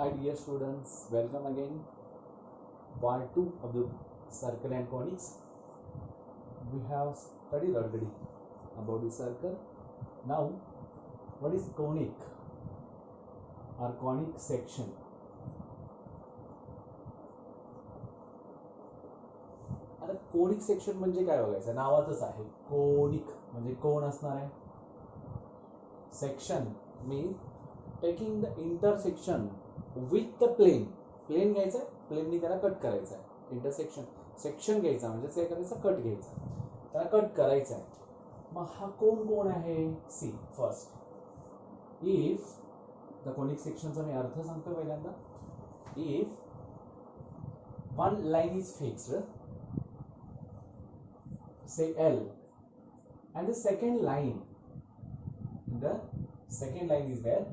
Hi dear students, welcome again. Part 2 of the circle and conics. We have studied already about the circle. Now, what is conic or conic section? आता conic section म्हणजे काय बघायचं, नावातच आहे conic म्हणजे कोण असणार आहे. Section means taking the intersection with the plane. Plane घ्यायचं, प्लेननी त्याला कट करायचं आहे. इंटरसेक्शन सेक्शन घ्यायचा म्हणजे ते करायचा, कट घ्यायचा, त्याला कट करायचा आहे. मग हा कोण कोण आहे. See first, if the conic सेक्शनचा मी अर्थ सांगतो पहिल्यांदा. If one line is fixed, say L, and the second line is there,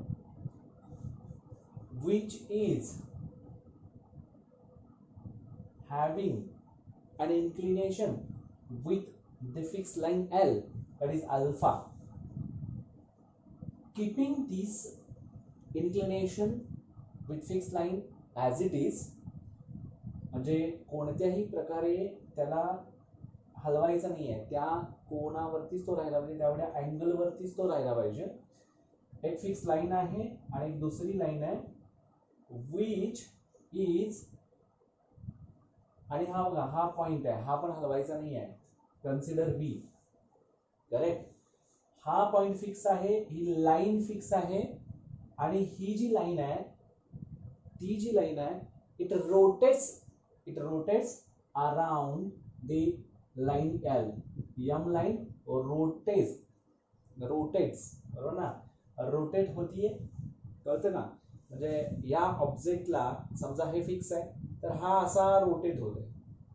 which is having an inclination with the fixed line L, that is alpha. Keeping this inclination with fixed line as it is, म्हणजे कोणत्याही प्रकारे त्याला हलवायचा नाही आहे, त्या कोणावरतीच तो राहिला पाहिजे, तेवढ्या अँगल वरतीच तो राहिला पाहिजे. एक फिक्स लाईन आहे आणि एक दुसरी लाईन आहे विच इज, आणि हा बघा हा पॉइंट आहे, हा पण हलवायचा नाही आहे. कन्सिडर बी. करेक्ट. हा पॉइंट फिक्स आहे, ही लाईन फिक्स आहे, आणि ही जी लाईन आहे, ती जी लाईन आहे, it rotates around the line L. यम लाइन रोटेट्स, बरोबर ना, रोटेट होतीये, कळतं ना. म्हणजे या ऑब्जेक्टला समजा हे फिक्स आहे, तर हा असा रोटेट होतोय,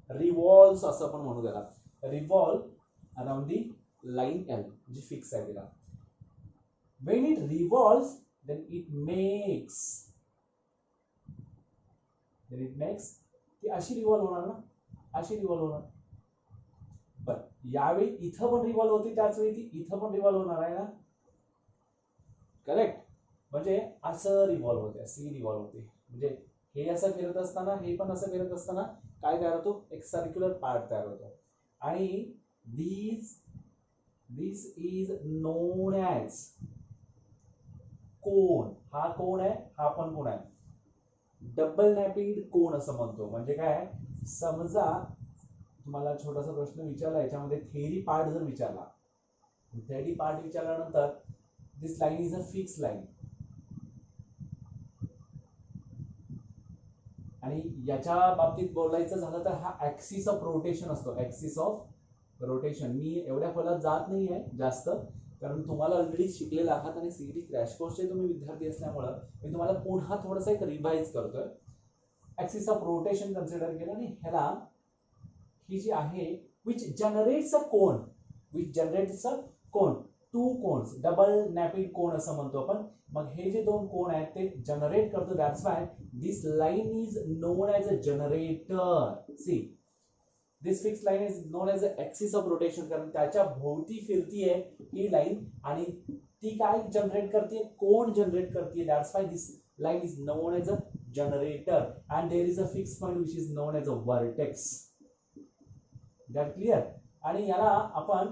रिव्हॉल्व्स असं पण म्हणू त्याला, revolve around the line L जी फिक्स आहे तिला. When it revolves then it makes ती अशी रिव्हॉल्व होणार ना, अशी रिव्हॉल्व होणार. पण यावेळी इथं पण रिव्हॉल्व होते, त्याच वेळी ती इथं पण रिव्हॉल्व होणार आहे ना. करेक्ट. म्हणजे असं रिव्हॉल्व होते, अशी रिव्हॉल्व होते. म्हणजे हे असं फिरत असताना, हे पण असं फिरत असताना काय तयार होतो, एक सर्क्युलर पार्ट तयार होतो. आणि दिस इज नोन ॲज कोन. हा कोण आहे, हा पण कोण आहे, डबल नॅपिड कोन असं म्हणतो. म्हणजे काय, समजा तुम्हाला छोटासा प्रश्न विचारला, याच्यामध्ये थेरी पार्ट जर विचारला, थेरी पार्ट विचारल्यानंतर this line is a fix line, आणि याच्या बाबतीत बोलायचं झालं तर हा ऍक्सिस ऑफ रोटेशन असतो. ऍक्सिस ऑफ रोटेशन मी एवढ्या खोलात जात नाहीये जास्त, कारण तुम्हाला ऑलरेडी शिकलेला आहात आणि सीईटी क्रॅश कोर्सचे तुम्ही विद्यार्थी असल्यामुळं मी तुम्हाला पुन्हा थोडंसं एक रिवाइज करतोय. ऍक्सिस ऑफ रोटेशन कन्सिडर केलं, आणि ह्याला ही जी आहे which generates a cone, two cones, double napped cone असं म्हणतो आपण. मग हे जे दोन कोन आहेत ते जनरेट करतो. That's why this line is known as a generator. See this fix line is known as a axis of rotation, कारण त्याच्या भोवती फिरतीये ही लाईन, आणि ती काय जनरेट करते, कोन जनरेट करते. That's why this line is known as a generator, and there is a fix point which is known as a vertex. That clear. आणि याला आपण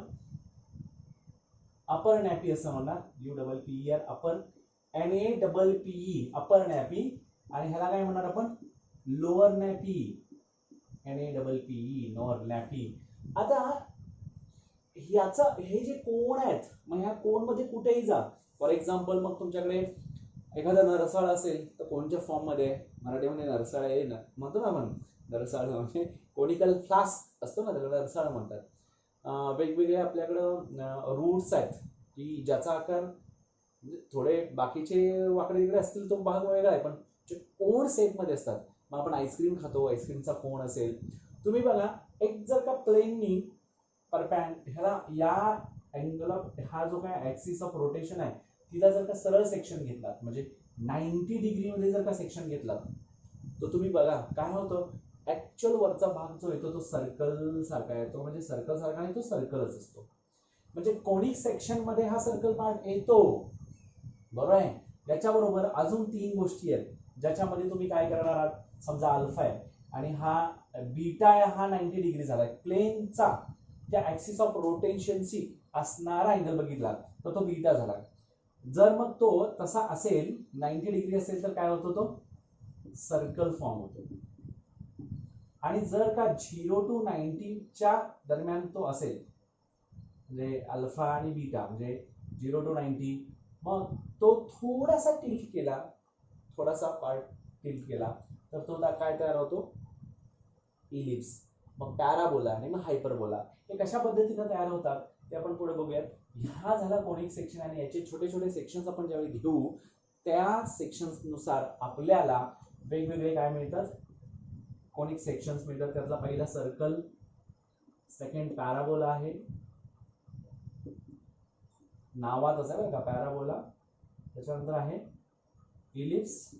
अपर नॅपी असं म्हणणार, UPPER, अपर, NAPPE, अपर नॅपी. आणि ह्याला काय म्हणणार आपण, लोअर नॅपी, NAPPE, लोअर नॅपी. आता याचं हे जे कोण आहेत, मग ह्या कोण मध्ये कुठेही जा. फॉर एक्झाम्पल, मग तुमच्याकडे एखादा नरसाळ असेल तर कोणत्या फॉर्म मध्ये, मराठीमध्ये नरसाळ आहे ना, म्हणतो ना आपण, नरसाळ म्हणजे कोनिकल फ्लास्क असतो ना, त्याला नरसाळ म्हणतात. वेगवेगळे आपल्याकडं रूट्स आहेत की ज्याचा आकार थोडे बाकीचे वाकडे इकडे असतील, तो भाग वेगळा आहे, पण जे कोण सेप मध्ये असतात. मग आपण आईस्क्रीम खातो, आईस्क्रीमचा कोण असेल. तुम्ही बघा, एक जर का प्लेननी ह्याला या अँगल, हा जो काय ऍक्सिस ऑफ रोटेशन आहे, तिला जर का सरळ सेक्शन घेतला, म्हणजे 90 डिग्री मध्ये जर का सेक्शन घेतला, तर तुम्ही बघा काय होतं, ऍक्च्युअल वरचा भाग जो येतो तो सर्कल सारखा येतो. म्हणजे सर्कल सारखा नाही, तो सर्कलच असतो. म्हणजे कोनिक सेक्शन मध्ये हा सर्कल पार्ट येतो, बरोबर आहे. याच्याबरोबर अजून 3 गोष्टी आहेत ज्याच्यामध्ये तुम्ही काय करणार आहात. समजा अल्फा आहे आणि हा बीटा आहे, हा 90 डिग्री झाला. प्लेनचा त्या ऍक्सिस ऑफ रोटेशनशी असणारा अँगल बघितला तर तो बीटा झाला. जर मग तो तसा असेल 90 डिग्री असेल तर काय होतो, तो सर्कल फॉर्म होतो. आणि जर का 0 to 90 च्या दरम्यान तो असेल म्हणजे अल्फा आणि बीटा म्हणजे 0 to 90, मग तो थोडासा टिल्ट केला, थोडासा पार्ट टिल्ट केला तर तो काय तयार होतो, इलिप्स. मग पॅराबोला आणि मग हायपरबोला हे कशा पद्धतीने तयार होतात ते आपण पुढे बघूयात. हा झाला कोनिक सेक्शन आणि याचे छोटे छोटे सेक्शन्स आपण ज्यावेळी घेऊ त्या सेक्शन्स नुसार आपल्याला वेगवेगळे काय मिळतात, कोनिक सेक्शन्स मिळतात. त्यातला पहिला सर्कल, सेकंड पॅराबोला आहे, नावातच आहे बरं का पॅराबोला. त्याच्यानंतर आहे इलिप्स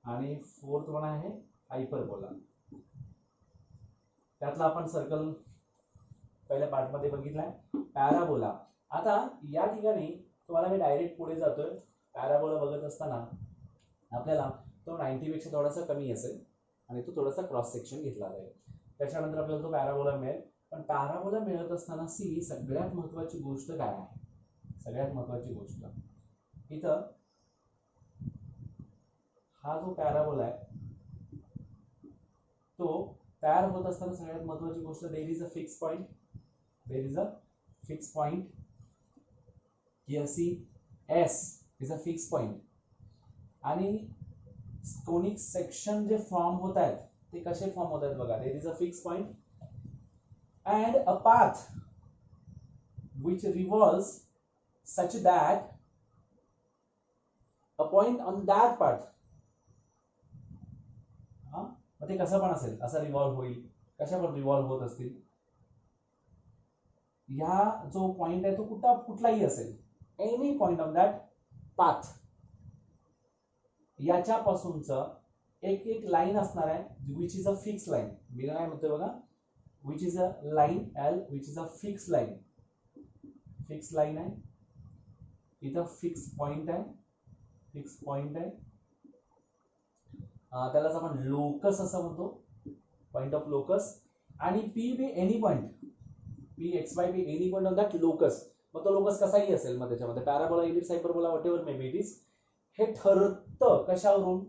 आणि फोर्थ वन आहे हायपरबोला. त्यातला आपण सर्कल पहिल्या पार्ट मध्ये बघितलाय. पॅराबोला, आता या ठिकाणी तुम्हाला मी डायरेक्ट पुढे जातोय. पॅराबोला बघत असताना आपल्याला तो 90 पेक्षा थोडासा कमी असेल आणि तो थोडासा क्रॉस सेक्शन घेतला जाईल. त्याच्यानंतर आपल्याला तो पॅराबोला मिळेल. पण पॅराबोला मिळत असताना सगळ्यात महत्वाची गोष्ट काय आहे, सगळ्यात महत्वाची गोष्ट इथं हा जो पॅराबोला आहे तो तयार होत असताना सगळ्यात महत्वाची गोष्ट, there is a fix point. There is a fix point here. See S is a fix point. आणि कोनिक सेक्शन जे फॉर्म होत आहेत ते कसे फॉर्म होत आहेत बघा. There is a fix point and a path which revolves such that a point on that path, मग ते कसं पण असेल, असं रिव्हॉल्व होईल. कशा पण रिव्हॉल्व होत असतील. ह्या जो पॉइंट आहे तो कुठलाही असेल, any point on that path, याच्यापासूनच एक एक लाईन असणार आहे which is a fix line. मी काय म्हणतोय बघा, which is a line L, which is a fixed line. Fixed line आहे, इथं फिक्स पॉइंट आहे, फिक्स पॉइंट आहे. त्यालाच आपण लोकस असं म्हणतो, पॉइंट ऑफ लोकस. आणि P be any point, P x Y be any point on that locus. मग तो लोकस कसाही असेल, मग त्याच्यामध्ये parabola, ellipse, hyperbola, whatever may be it is. हे ठरतं कशावरून,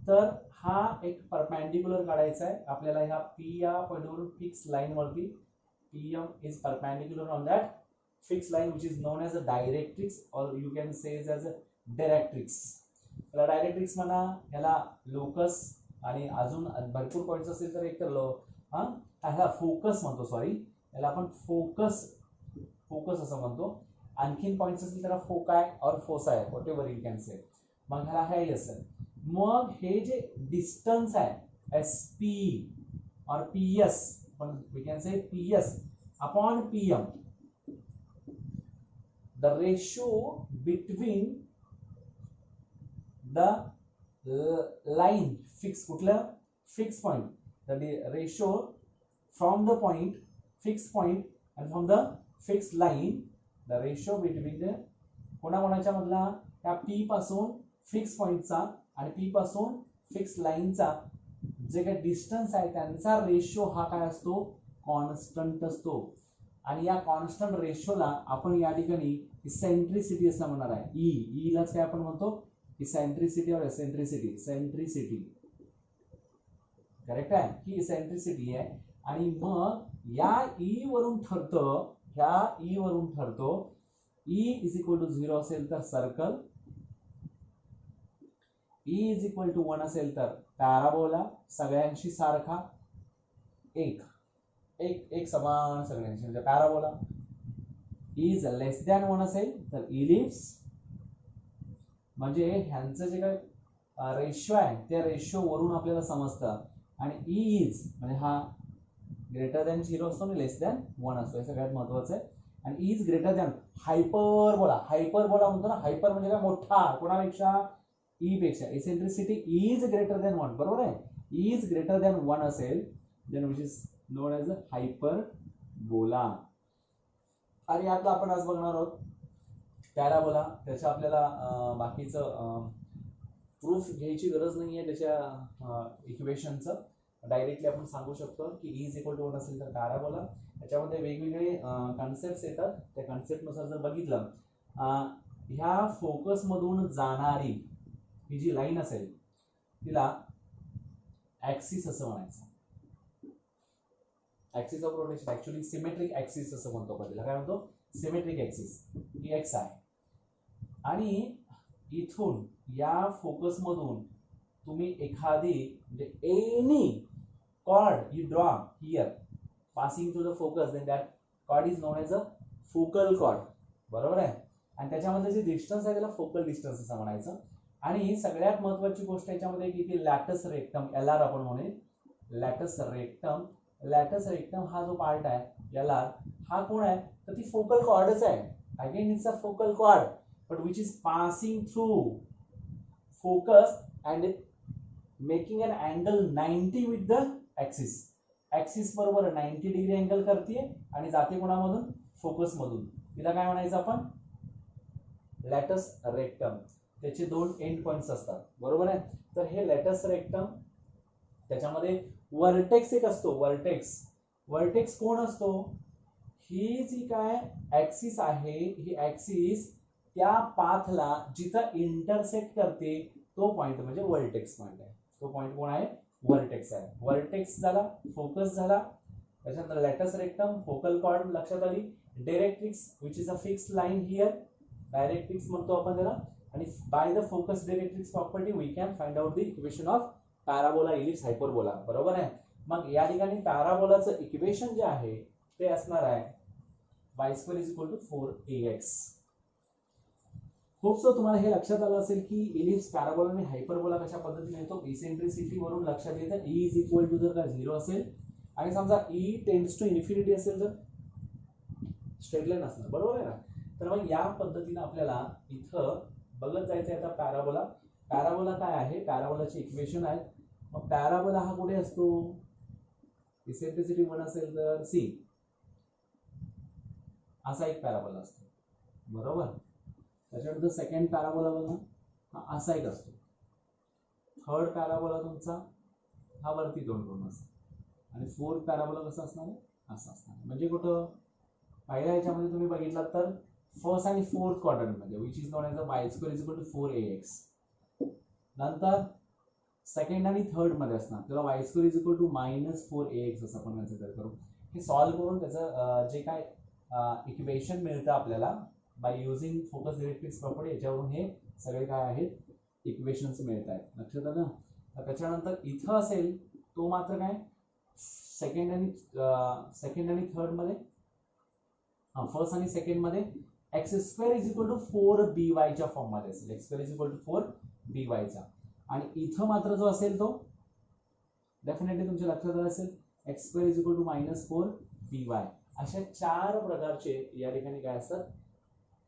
तर हा एक परपेंडिक्युलर काढायचा आहे आपल्याला. ह्या पी या पॉइंटवरून फिक्स लाईन वरती, P M is perpendicular on that fix line which is known as a directrix और you can say as a directrix. याला डायरेक्ट्रिक्स म्हणा, याला लोकस, आणि अजून भरपूर पॉइंट्स असेल तर एक तर ह्याला फोकस म्हणतो, सॉरी याला आपण फोकस असं म्हणतो. आणखीन पॉइंट्स असतील तर फोकाय और foci, whatever you can say. मग ह्याला हे असेल. मग हे जे डिस्टन्स आहे एस पी और P S, we can say P S upon P M, the ratio between the line fix, कुठलं fix point, the ratio from the point fix point and from the fix line, the ratio between the कोणाकोणाच्या मधला, त्या P पासून fix पॉइंटचा आणि P पासून fix लाईनचा जे काही डिस्टन्स आहे त्यांचा रेशो हा काय असतो, कॉन्स्टंट असतो. आणि या कॉन्स्टंट रेशोला आपण या ठिकाणी इसेंट्रिसिटी असं म्हणणार आहे. ई लाच काय आपण म्हणतो, इसेंट्रिसिटी और एसेंट्रिसिटी. सेंट्रिसिटी करेक्ट आहे, ही इसेंट्रिसिटी आहे. आणि मग या ई वरून ठरतं, ह्या ई वरून ठरतो, ई इज इक्वल टू 0 असेल तर circle, e is equal to 1 असेल तर पॅराबोला, सगळ्यांशी सारखा, एक एक एक समान सगळ्यांशी, म्हणजे पॅराबोला. इज लेस दॅन 1 असेल तर इलिप्स. म्हणजे ह्यांचं जे काय रेशो आहे त्या रेशो वरून आपल्याला समजतं. आणि इज म्हणजे हा ग्रेटर दॅन 0 असतो आणि लेस दॅन 1 असतो, हे सगळ्यात महत्वाचं आहे. आणि is greater than hyperbola, hyperbola म्हणतो ना, हायपर म्हणजे काय, मोठा, कोणापेक्षा, ई पेक्षा. इसेंट्रिसिटी इज ग्रेटर दॅन 1, बरोबर आहे. इज ग्रेटर दॅन 1 असेल then which is known as hyperbola. आणि आता आपण आज बघणार आहोत पॅराबोला त्याच्या आपल्याला बाकीचं प्रूफ घ्यायची गरज नाहीये त्याच्या इक्वेशनचं. डायरेक्टली आपण सांगू शकतो की E इज इक्वल टू 1 असेल तर पॅराबोला. त्याच्यामध्ये वेगवेगळे कन्सेप्ट येतात. त्या कन्सेप्टनुसार जर बघितलं ह्या फोकस मधून जाणारी ही जी लाईन असेल तिला ऍक्सिस असं म्हणायचं. Axis of rotation actually symmetric axis असं म्हणतो आपण तिला. काय म्हणतो? Symmetric axis. ही एक्स आहे आणि इथून या फोकस मधून तुम्ही एखादी म्हणजे any chord you draw here passing to the focus then that chord is known as a focal chord. बरोबर आहे. आणि त्याच्यामध्ये जे डिस्टन्स आहे त्याला फोकल डिस्टन्स असं म्हणायचं. आणि सगळ्यात महत्वाची गोष्ट याच्यामध्ये की ती लॅटस रेक्टम LR आपण म्हणेल. लॅटस रेक्टम. लॅटस रेक्टम हा जो पार्ट आहे LR हा कोण आहे तर ती फोकल कॉर्डच आहे. Again it's a focal cord but which is passing through focus and making an angle 90 with the axis. Axis बरोबर 90 डिग्री अँगल करते आणि जाते कोणामधून? फोकस मधून. तिला काय म्हणायचं आपण? लॅटस रेक्टम. त्याचे दोन एंड पॉइंट्स असतात. बरोबर आहे. तर हे लॅटस रेक्टम त्याच्यामध्ये वर्टेक्स एक असतो. वर्टेक्स कोण असतो? ही जी काय ऍक्सिस आहे ही ऍक्सिस त्या पाथला जिथं इंटरसेक्ट करते तो पॉइंट म्हणजे वर्टेक्स पॉइंट आहे. तो पॉइंट कोण आहे? वर्टेक्स आहे. वर्टेक्स झाला, फोकस झाला. त्याच्यानंतर लॅटस रेक्टम, फोकल कॉर्ड लक्षात आली. Directrix which is a fixed line here. Directrix म्हणतो आपण त्याला. आणि by the focus directrix property we can find out the equation of parabola, ellipse, hyperbola. बरोबर आहे. मग या ठिकाणी पॅराबोलाचं इक्वेशन जे आहे ते असणार आहे y² is equal to 4ax. Hope so तुम्हाला हे लक्षात आलं असेल की इलिप्स, पॅराबोला आणि हायपरबोला कशा पद्धतीने येतो. इसेंट्रिसिटी वरून लक्षात येतं. E इज इक्वल टू जर का 0 असेल आणि समजा E टेंड्स टू इन्फिनिटी असेल तर स्ट्रेट लाईन असणार. बरोबर आहे ना. तर मग या पद्धतीने आपल्याला इथं बघत जायचं आता पॅराबोला. पॅराबोला काय आहे? पॅराबोलाचे इक्वेशन आहेत. मग पॅराबोला हा कुठे असतो? इसेंट्रिसिटी 1 असेल तर C असा एक पॅराबोला असतो. बरोबर. त्याच्यानंतर सेकंड पॅराबोला बघा हा असा एक असतो. थर्ड पॅराबोला तुमचा हा वरती तोंड करून असतो आणि फोर्थ पॅराबोला कसा असणार आहे? असा असणार. म्हणजे कुठं पहिल्या ह्याच्यामध्ये तुम्ही बघितलात तर फर्स्ट आणि फोर्थ क्वाड्रंट मध्ये which is known as a y² is equal to 4ax. नंतर सेकंड आणि थर्ड मध्ये असणार त्याला y² is equal to -4ax असं आपण कन्सिडर करू. हे सॉल्व्ह करून त्याचं जे काय इक्वेशन मिळतं आपल्याला by using focus directrix property याच्यावरून हे सगळे काय आहेत इक्वेशन्स मिळत आहेत. लक्षात आलं. त्याच्यानंतर इथं असेल तो मात्र काय सेकंड आणि थर्ड मध्ये फर्स्ट आणि सेकंड मध्ये x² is equal to 4by च्या फॉर्म मध्ये असेल. x² is equal to 4by चा. आणि इथं मात्र जो असेल तो डेफिनेटली तुमच्या लक्षात आलं असेल x² is equal to -4by. अशा 4 प्रकारचे या ठिकाणी काय असतात?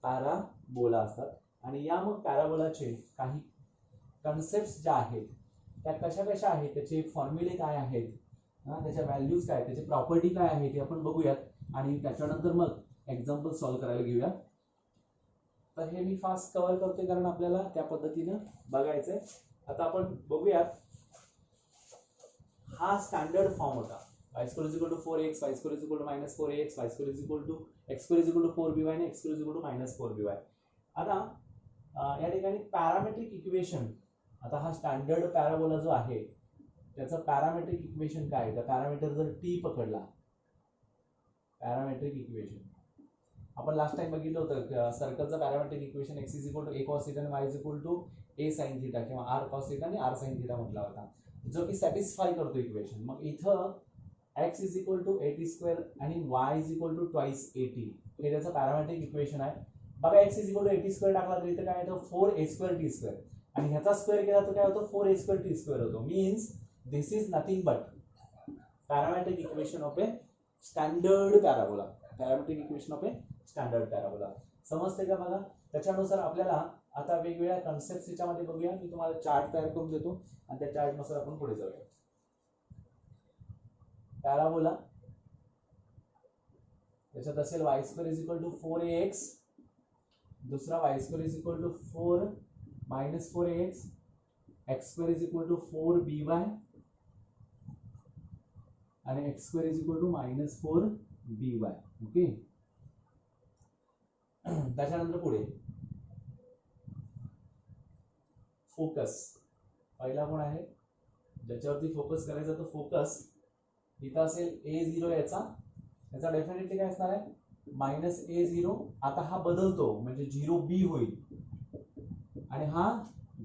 पॅराबोला असतात. आणि या मग पॅराबोलाचे काही कन्सेप्ट ज्या आहेत त्या कशा कशा आहेत, त्याचे फॉर्म्युले काय आहेत, त्याच्या व्हॅल्यूज काय, त्याची प्रॉपर्टी काय आहे ते आपण बघूयात. आणि त्याच्यानंतर मग एक्झाम्पल सॉल्व्ह करायला घेऊया. तर हे मी फास्ट कव्हर करतोय कारण आपल्याला त्या पद्धतीनं बघायचंय. आता आपण बघूयात. हा स्टँडर्ड फॉर्म होता y² is equal to 4x, y² is equal to -4ax, y² is equal to x² is equal to 4by आणि x² is equal to -4by. आता या ठिकाणी पॅरामेट्रिक इक्वेशन, आता हा स्टँडर्ड पॅराबोला जो आहे त्याचं पॅरामेट्रिक इक्वेशन काय आहे? तर पॅरामीटर जर t पकडला, पॅरामेट्रिक इक्वेशन आपण लास्ट टाइम बघितलं होतं सर्कलचं parametric equation x is equal to a cos θ आणि y is equal to a sin θ किंवा r cos θ आणि r sin θ म्हटला होता, जो की सॅटिस्फाय करतो इक्वेशन. मग इथं x is equal to at² आणि y is equal to twice at हे त्याचं पॅरामेट्रिक इक्वेशन आहे. बघा x is equal to at² टाकला तर इथं काय येतं 4a²t² आणि ह्याचा स्क्वेअर केला तर काय होतं 4a²t² होतो. Means this is nothing but parametric equation of A standard parabola. Parametric equation of A standard parabola. समजते का? बघा त्याच्यानुसार आपल्याला आता वेगवेगळ्या कन्सेप्ट याच्यामध्ये बघूया. मी तुम्हाला चार्ट तयार करून देतो आणि त्या चार्टनुसार आपण पुढे जाऊया. पॅराबोला त्याच्यात असेल y² is equal to 4ax दुसरा y square is equal to 4 minus 4ax, x square is equal to 4by आणि x square is equal to minus 4by. Okay, त्याच्यानंतर पुढे फोकस. पहिला कोण आहे ज्याच्यावरती फोकस करायचा, तो फोकस इथं असेल a0. याचा डेफिनेटली काय असणार आहे मायनस a0. आता हा बदलतो म्हणजे 0b होईल आणि हा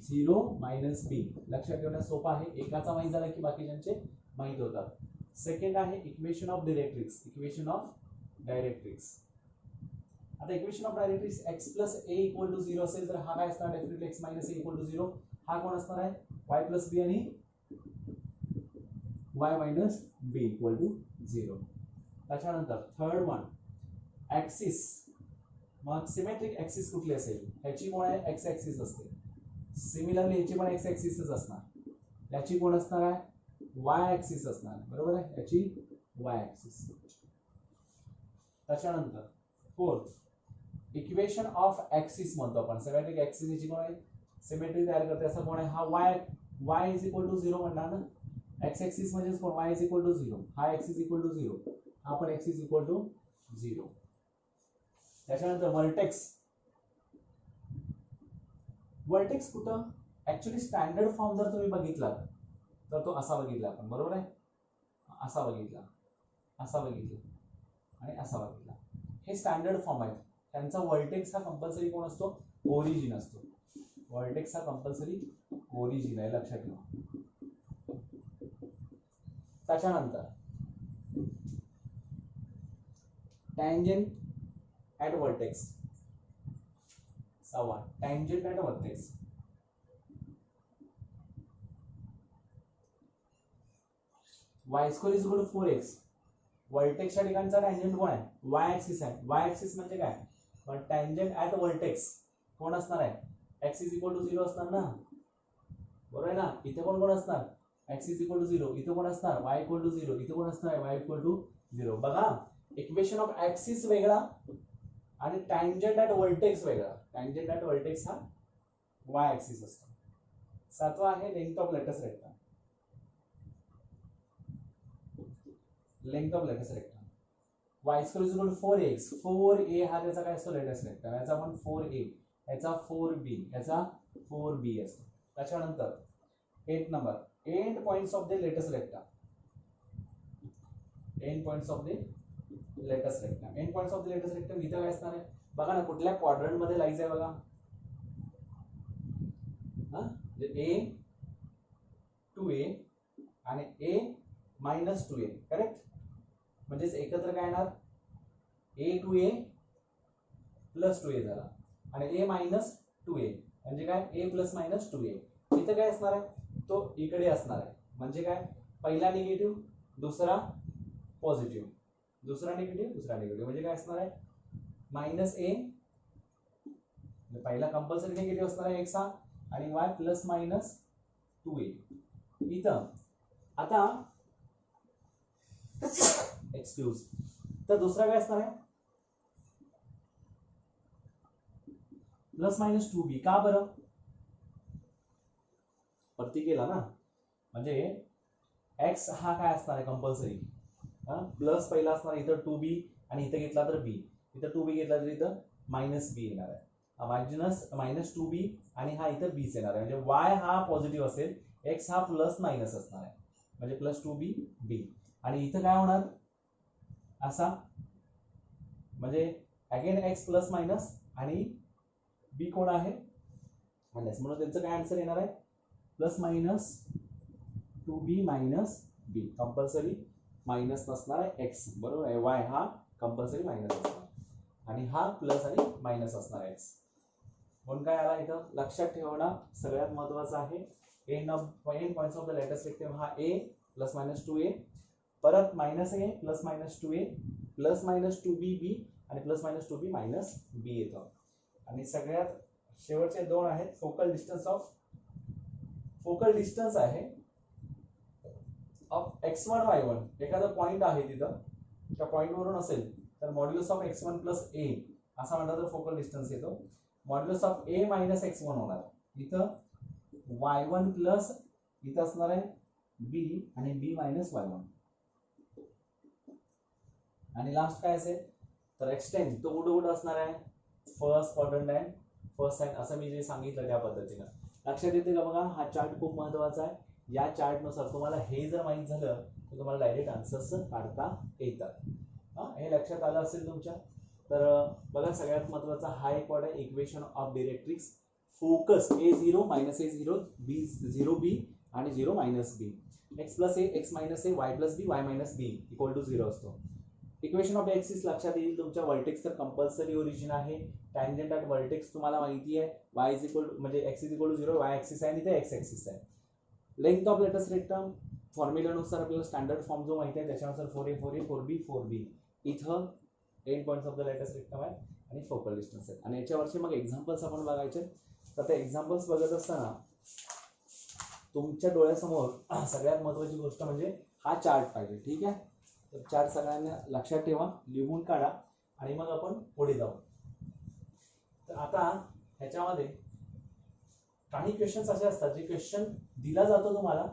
0 मायनस बी. लक्षात ठेवण्यास सोपा आहे, एकाचा माहित झाला की बाकीच्यांचे माहित होतात. सेकंड आहे equation of directrix. Equation of directrix, आता equation of directrix x plus a equal to 0 असेल तर हा काय असणार definitely x minus a equal to 0. हा कोण असणार आहे y प्लस b आणि y minus b equal to 0. त्याच्यानंतर थर्ड वन ऍक्सिस. मग सिमेट्रिक ऍक्सिस कुठली असेल, ह्याची कोण आहे x ऍक्सिस असते. सिमिलरली ह्याची पण x ऍक्सिसच असणार. याची कोण असणार आहे y ऍक्सिस असणार, बरोबर आहे, याची y ऍक्सिस. त्याच्यानंतर फोर्थ इक्वेशन ऑफ ऍक्सिस म्हणतो आपण. सिमेट्रिक ऍक्सिस ची कोण आहे सिमेट्री तयार करते असं कोण आहे, हा y इज इक्वल टू 0 म्हणणार ना. x ऍक्सिस म्हणजे कोण y इज इक्वल टू 0, हा x इज इक्वल टू 0, हा पण x इज इक्वल टू 0. त्याच्यानंतर वर्टेक्स. वर्टेक्स कुठं ऍक्च्युली स्टँडर्ड फॉर्म जर तुम्ही बघितला तर तो असा बघितला आपण, बरोबर आहे, असा बघितला, असा बघितला आणि असा बघितला. हे स्टँडर्ड फॉर्म आहेत. त्यांचा वर्टेक्स हा कंपल्सरी कोण असतो ओरिजिन असतो. वर्टेक्स हा कंपल्सरी ओरिजिन आहे, लक्षात ठेवा. त्याच्यानंतर टँजेंट ऍट वर्टेक्स. सहावा tangent at vertex. y square is equal to 4x. वर्टेक्सच्या ठिकाणचा टँजेंट कोण आहे y ऍक्सिस आहे. y ऍक्सिस म्हणजे काय, पण टँजेंट ऍट वर्टेक्स कोण असणार आहे x इज इक्वल टू 0 असणार ना, बरोबर आहे ना. इथे कोण कोण असणार x इज इक्वल टू 0, इथे कोण असणार y इक्वल टू 0, इथे कोण असणार y इक्वल टू 0. बघा इक्वेशन ऑफ ऍक्सिस वेगळा आणि टँजेंट ऍट वर्टेक्स वेगळा. टँजेंट ऍट वर्टेक्स हा y ऍक्सिस असतो. सातवा आहे length of latus rectum. Length of latus rectum y square is equal to 4x. 4a हा त्याचा काय असतो लेटस रेक्टम. याचा पण 4a, याचा 4b, याचा 4b असतो. त्याच्यानंतर 8 number end points of the latus rectum. End points of the latus rectum. End points of the latus rectum इथे काय असणार आहे बघा ना, कुठल्या क्वाड्रंट मध्ये लाईज आहे बघा. a टू a आणि a मायनस 2a, करेक्ट. म्हणजेच एकत्र काय येणार a to a plus 2a झाला आणि a मायनस 2a म्हणजे काय a प्लस मायनस 2a. इथं काय असणार आहे तो इकडे असणार आहे. म्हणजे काय पहिला निगेटिव्ह दुसरा पॉझिटिव्ह, दुसरा निगेटिव्ह दुसरा निगेटिव्ह, म्हणजे काय असणार आहे मायनस a. पहिला कंपल्सरी निगेटिव्ह असणार आहे x हा आणि y प्लस मायनस 2a. इथं आता एक्सक्यूज, तर दुसरा काय असणार आहे प्लस मायनस 2b. का बरं वरती केला ना, म्हणजे x हा काय असणार आहे कंपल्सरी प्लस पहिला असणार इथं 2b आणि इथं घेतला तर b, इथं 2b घेतला तर इथं मायनस b येणार आहे. मायनस 2b आणि हा इथं b येणार आहे. म्हणजे y हा पॉझिटिव्ह असेल, x हा प्लस मायनस असणार आहे, म्हणजे प्लस 2b b. आणि इथं काय होणार असा, म्हणजे अगेन x प्लस मायनस आणि b कोण आहे मायनस, म्हणून त्यांचं काय आन्सर येणार आहे plus minus 2b minus b. Compulsory minus नसणार आहे x, बरोबर आहे. y हा कंपल्सरी मायनस असणार आणि हा प्लस आणि मायनस असणार आहे x. म्हणून काय आला इथं लक्षात ठेवणं सगळ्यात महत्वाचं आहे. End points of the latus rectum हा a प्लस मायनस 2a, परत minus a plus minus 2a plus minus 2b b आणि plus minus 2b minus b येतं. आणि सगळ्यात शेवटचे दोन आहेत focal distance of, focal distance आहे ऑफ x1 y1. एखादा पॉइंट आहे तिथं, त्या पॉइंट वरून असेल तर modulus of x1 plus a असा म्हणतात तर फोकल डिस्टन्स येतो. Modulus of A minus x1 होणार. इथं y1 प्लस इथं असणार आहे b आणि b मायनस y1. आणि लास्ट काय असेल तर एक्सटेंड तो कुठं कुठं असणार आहे first quadrant and first sight असं मी जे सांगितलं त्या पद्धतीनं लक्षात येते का बघा. हा चार्ट खूप महत्वाचा आहे. या चार्टनुसार तुम्हाला हे जर माहीत झालं तर तुम्हाला डायरेक्ट आन्सर्स काढता येतात. हे लक्षात आलं असेल तुमच्या. तर बघा सगळ्यात महत्वाचा हा एक वर्ड आहे equation of directrix. Focus a0 minus a0 b0 b आणि 0 minus b. x plus a x minus a y plus b y minus b equal to 0 असतो. इक्वेशन ऑफ एक्सिस लक्षात येईल तुमच्या. वर्टेक्स तर कंपल्सरी ओरिजिन आहे. Tangent at vertex तुम्हाला माहिती आहे. y इज इक्वल म्हणजे x is equal to 0 y axis आहे आणि इथे x ॲक्सिस आहे. लेंथ ऑफ लेटस रेक्टम फॉर्म्युलानुसार आपल्याला स्टँडर्ड फॉर्म जो माहिती आहे त्याच्यानुसार 4a 4a 4b 4b. इथं end points of the latus rectum आहे आणि फोकल डिस्टन्स आहे. आणि याच्यावरचे मग एक्झाम्पल्स आपण बघायचे. तर ते एक्झाम्पल्स बघत असताना तुमच्या डोळ्यासमोर सगळ्यात महत्त्वाची गोष्ट म्हणजे हा चार्ट पाहिजे. ठीक आहे. तर चार्ट सगळ्यांना लक्षात ठेवा, लिहून काढा आणि मग आपण पुढे जाऊ. तर आता ह्याच्यामध्ये काही क्वेश्चन्स असे असतात जे क्वेश्चन दिला जातो तुम्हाला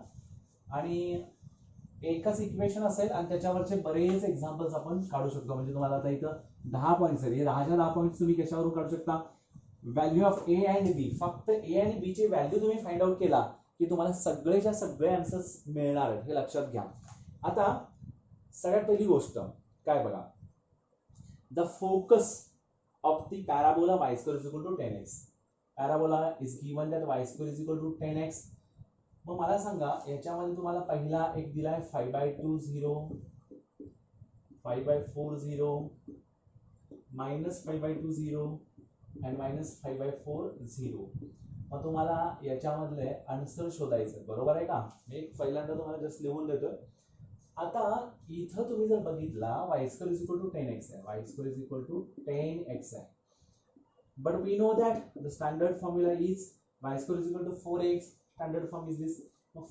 आणि एकच इक्वेशन असेल आणि त्याच्यावरचे बरेच एक्झाम्पल्स आपण काढू शकतो. म्हणजे तुम्हाला आता इथं 10 पॉईंट्स आहेत. हे 10च्या 10 पॉईंट्स तुम्ही कशावरून काढू शकता. व्हॅल्यू ऑफ ए अँड बी. फक्त ए आणि बी ची व्हॅल्यू तुम्ही फाइंड आउट केला की तुम्हाला सगळेच्या सगळे आन्सर्स मिळणार आहेत. हे लक्षात घ्या. आता सगळ्यात पहिली गोष्ट काय बघा. The focus of the parabola y square is equal to 10x. Parabola is given that y square is equal to 10x. मग मला सांगा याच्यामध्ये तुम्हाला पहिला एक दिलाय 5/2 0 5/4 0 -5/2 0 and -5/4 0. मग तुम्हाला याच्यामधले आन्सर शोधायचे. बरोबर आहे का. मी पहिल्यांदा तुम्हाला जस्ट लिहून देतोय. आता इथं तुम्ही जर बघितला y square is equal to 10x आहे. y square is equal to 10x आहे. But we know that the standard formula is y square is equal to 4x. Standard form is this.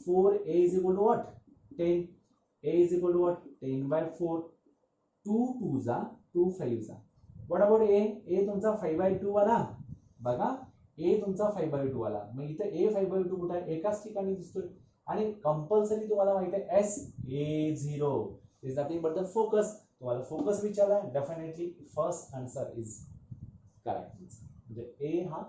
4a is equal to what? 10. A is equal to what? 10/4. 2 2s are 2 5s are. What about a? A तुमचा 5/2 वाला. बघा a तुमचा 5/2 वाला. मग इथे a 5/2 कुठे आहे एकाच ठिकाणी दिसतोय. आणि कंपल्सरी तुम्हाला माहिती आहे SA0 is nothing but the focus. तुम्हाला फोकस विचारला definitely first answer is correct. म्हणजे a हा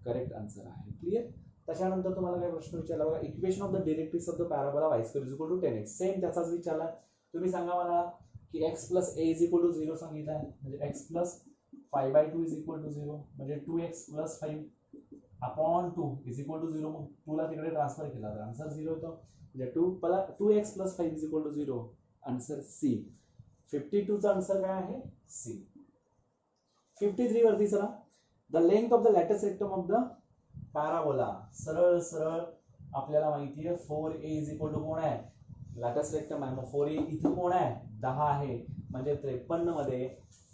करेक्ट आन्सर आहे. क्लिअर. त्याच्यानंतर तुम्हाला काय प्रश्न विचारला बघा. Equation of the directrix of the parabola y square is equal to 10x. Same त्याचाच विचारला. तुम्ही सांगा मला की x plus a is equal to 0 सांगितलं आहे. म्हणजे x plus 5/2 is equal to 0 म्हणजे 2x plus 5 upon 2 is equal to 0. मग 2 ला तिकडे ट्रान्सफर केला तर आन्सर 0 येतो. म्हणजे 2x plus 5 is equal to 0. Answer C. 52 चा आन्सर काय आहे C. 53 वरती चला. The length of the lattice rectum of the parabola. सरळ सरळ आपल्याला माहिती आहे 4a इज इक्वल टू कोण आहे लॅटिस रेक्टम आहे. मग 4a इथे कोण आहे 10 आहे. म्हणजे 53 मध्ये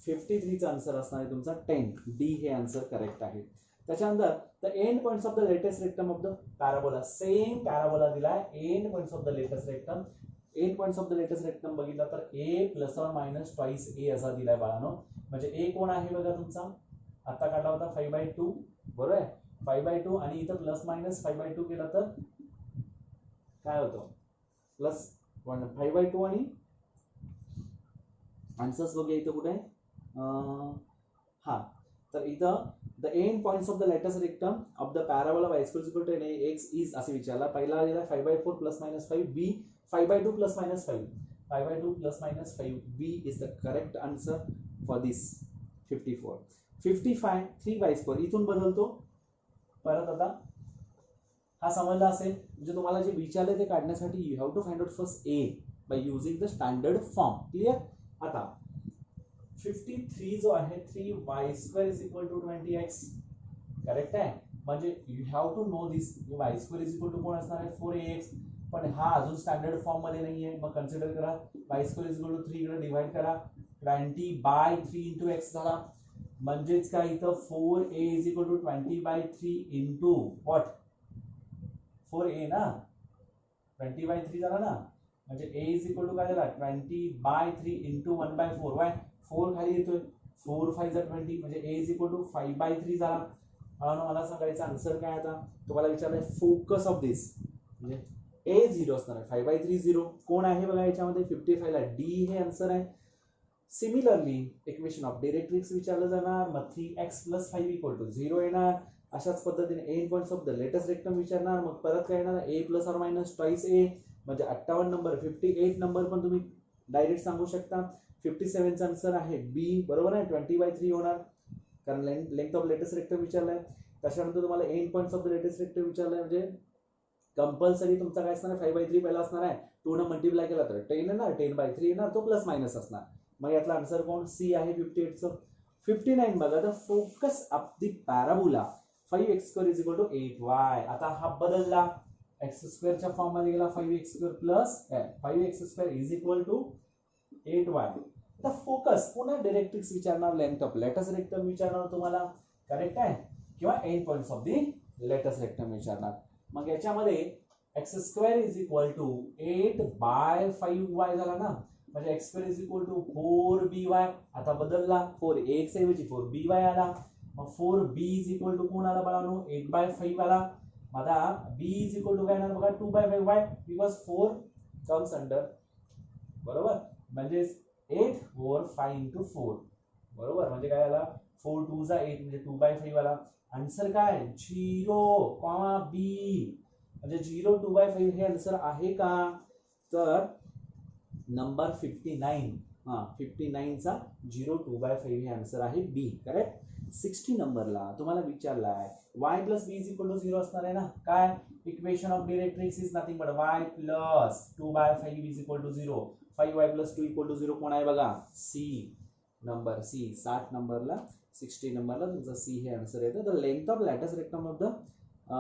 53 चा आन्सर असणार आहे तुमचा 10. डी हे आन्सर करेक्ट आहे. त्याच्यानंतर the end points of the latus rectum of the parabola. Same parabola दिलाय. End points of the latus rectum. End points of the latus rectum बघितला तर a प्लस और मायनस ट्वाइस a असा दिलाय बाळानो. म्हणजे a कोण आहे बघा तुमचा आता काढला होता 5/2 बरोबर आहे. 5/2 आणि इथं प्लस मायनस 5/2 केला तर काय होतं प्लस 5/2 आणि आन्सर्स बघूया इथं कुठे हा. तर इथं the end points of the latus rectum of the parabola y square equal to 10x is असे विचारला. पहिला दिला 5/4 plus minus 5 b 5/2 plus minus 5 5/2 plus minus 5 b is the correct answer for this 54. 55 3y². इथून बदलतो परत. आता हा समजला असेल. म्हणजे तुम्हाला जे विचारले ते काढण्यासाठी you have to find out first a by using the standard form. Clear. आता 53 जो आहे 3y² is equal to 20x correct आहे. म्हणजे you have to know this. y² is equal to कोण असणार आहे 4ax. पण हा अजून स्टँडर्ड फॉर्म मध्ये नाहीये. मग कन्सिडर करा y² इज इक्वल टू 3 इकडे डिवाइड करा 20/3 इंटू x झाला. म्हणजेच काय इथं 4a is equal to 20/3 into what 4a ना 20/3 झाला ना. म्हणजे a इज इक्वल टू काय झाला 20/3 इंटू 1/4. वाय 4 खाली येतोय 4 5 20 म्हणजे a इज इक्वल टू 5/3 झाला. मला सांगायचं आन्सर काय आता तुम्हाला विचारलंय फोकस ऑफ दिस म्हणजे ए 0 असणार आहे 5/3 0 कोण आहे बघा याच्यामध्ये 55 ला डी हे आन्सर आहे. सिमिलरली इक्वेशन ऑफ डिरेक्ट्रिक्स विचारलं जाणार मग 3x + 5 = 0 येणार. अशाच पद्धतीने end points of the latus rectum विचारणार मग परत काय येणार a ± ट्वाइस a म्हणजे 58 नंबर 58 नंबर पण तुम्ही डायरेक्ट सांगू शकता. 57 चा आन्सर आहे बी बरोबर आहे 20/3 होणार कारण लेंथ ऑफ लेटेस्ट रेक्टम विचारलाय. त्याच्यानंतर तुम्हाला end points of the latus rectum विचारलाय म्हणजे कंपल्सरी तुमचा काय असणार 5/3 पहिला असणार आहे 2 ने मल्टिप्लाय केला तर 10 येणार 10/3 येणार तो प्लस मायनस असणार. मग यातला आन्सर कोण सी आहे 58 चं. 59 बघा the focus of the parabola 5x² = 8y. आता हा बदलला x² च्या फॉर्म मध्ये गेला 5x² + 5x² = 8y. आता फोकस पुन्हा डायरेक्ट्रिक्स विचारणार लेंथ ऑफ लेटेस्ट रेक्टम विचारणार तुम्हाला करेक्ट आहे किंवा end points of the latus rectum विचारणार. मग याच्यामध्ये x² = 8/5y झाला ना म्हणजे x² = 4by. आता बदलला 4x ऐवजी 4by आला मग 4b = कोण आला बाळांनो 8/5 आला. आता b = काय येणार बघा 2/5y बिकॉज 4 कम्स अंडर बरोबर म्हणजे 8 4 5 × 4 बरोबर म्हणजे काय आला 4 2 = 8 म्हणजे 2/5 आला. आन्सर काय 0, b म्हणजे 0 2/5 हे आन्सर आहे का तर नंबर 59 59 चा 0 2/5 हे आन्सर आहे बी करेक्ट. 60 नंबरला तुम्हाला विचारलाय y + b = 0 असणार आहे ना काय equation of directrix is nothing but y + 2/5 = 0 5y + 2 = 0 कोण आहे बघा सी नंबर सी. 60 नंबरला 60 नंबरला तुमचा सी हे आन्सर येतं. The length of latus rectum of the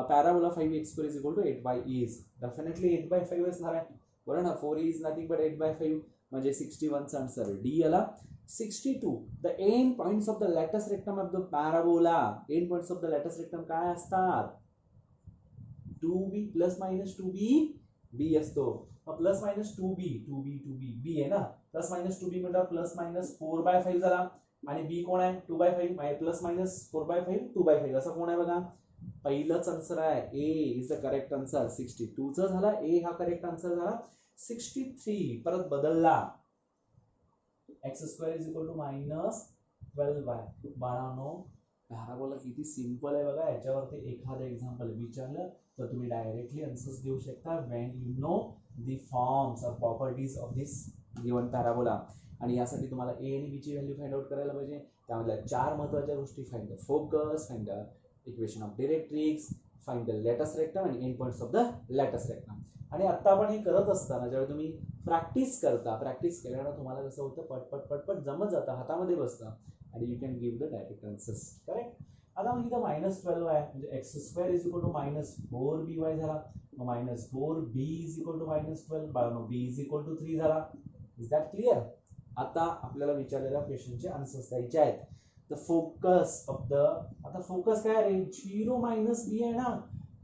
parabola 5x² = 8y is definitely 8/5 असणार आहे बरोबर ना 4 इज नथिंग बट 8/5 म्हणजे 61 चा आन्सर डी आला. 62 the end points of the latus rectum of the parabola end points of the latus rectum काय असतात 2b ± 2b b असतो प्लस मायनस 2b b आहे ना प्लस मायनस 2b म्हणजे ±4/5 झाला आणि b कोण आहे 2/5 प्लस मायनस 4/5 2/5 असं कोण आहे बघा पहिलाच आन्सर आहे ए इज द करेक्ट आन्सर. 62 चा झाला ए हा करेक्ट आन्सर झाला. 63 परत बदलला x² = -12y. बाळांनो पॅराबोला किती सिंपल आहे बघा याच्यावरती एखादं एक्झाम्पल विचारलं तर तुम्ही डायरेक्टली आन्सर्स देऊ शकता when you know the forms or properties of this given parabola. आणि यासाठी तुम्हाला ए आणि बी ची व्हॅल्यू फाइंड आउट करायला पाहिजे. त्यामधल्या 4 महत्त्वाच्या गोष्टी find the focus find the equation of directrix find the latus rectum आणि end points of the latus rectum. आणि आता आपण हे करत असताना जेव्हा तुम्ही प्रॅक्टिस करता प्रॅक्टिस केल्यानं तुम्हाला कसं होतं पटपट पटपट जमत जातं हातामध्ये बसतं आणि you can give the direct answers correct. आता मग इथं -12 आहे म्हणजे x² = -4by झाला मग -4b = -12 बाळांनो b = 3 झाला. Is that clear. आता आपल्याला विचारलेल्या क्वेश्चनचे आन्सर्स द्यायचे आहेत. द फोकस ऑफ द आता फोकस काय रे 0 - b आहे ना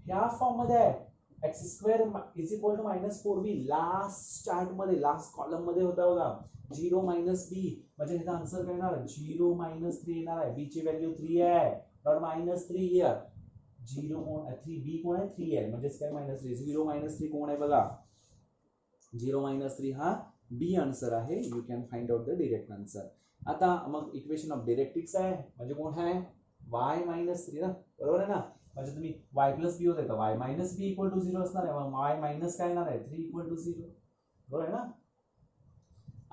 ह्या फॉर्म मध्ये आहे x² = -4b लास्ट चार्ट मध्ये लास्ट कॉलम मध्ये होता बघा 0 - b म्हणजे ह्याचा आन्सर काय येणार 0 - 3 येणार आहे. b ची व्हॅल्यू 3 आहे नॉट -3 हियर 0 कोण 3 b कोण आहे 3 आहे म्हणजे काय -3 0 - 3 कोण आहे बघा 0 - 3 हा बी आन्सर आहे. You can find out the direct answer. आता मग इक्वेशन ऑफ डायरेक्ट्रिक्स आहे म्हणजे कोण आहे y - 3 ना बरोबर आहे ना म्हणजे तुम्ही y + b होते तर y - b = 0 असणार आहे मग y मायनस काय येणार आहे 3 = 0 बरोबर आहे ना.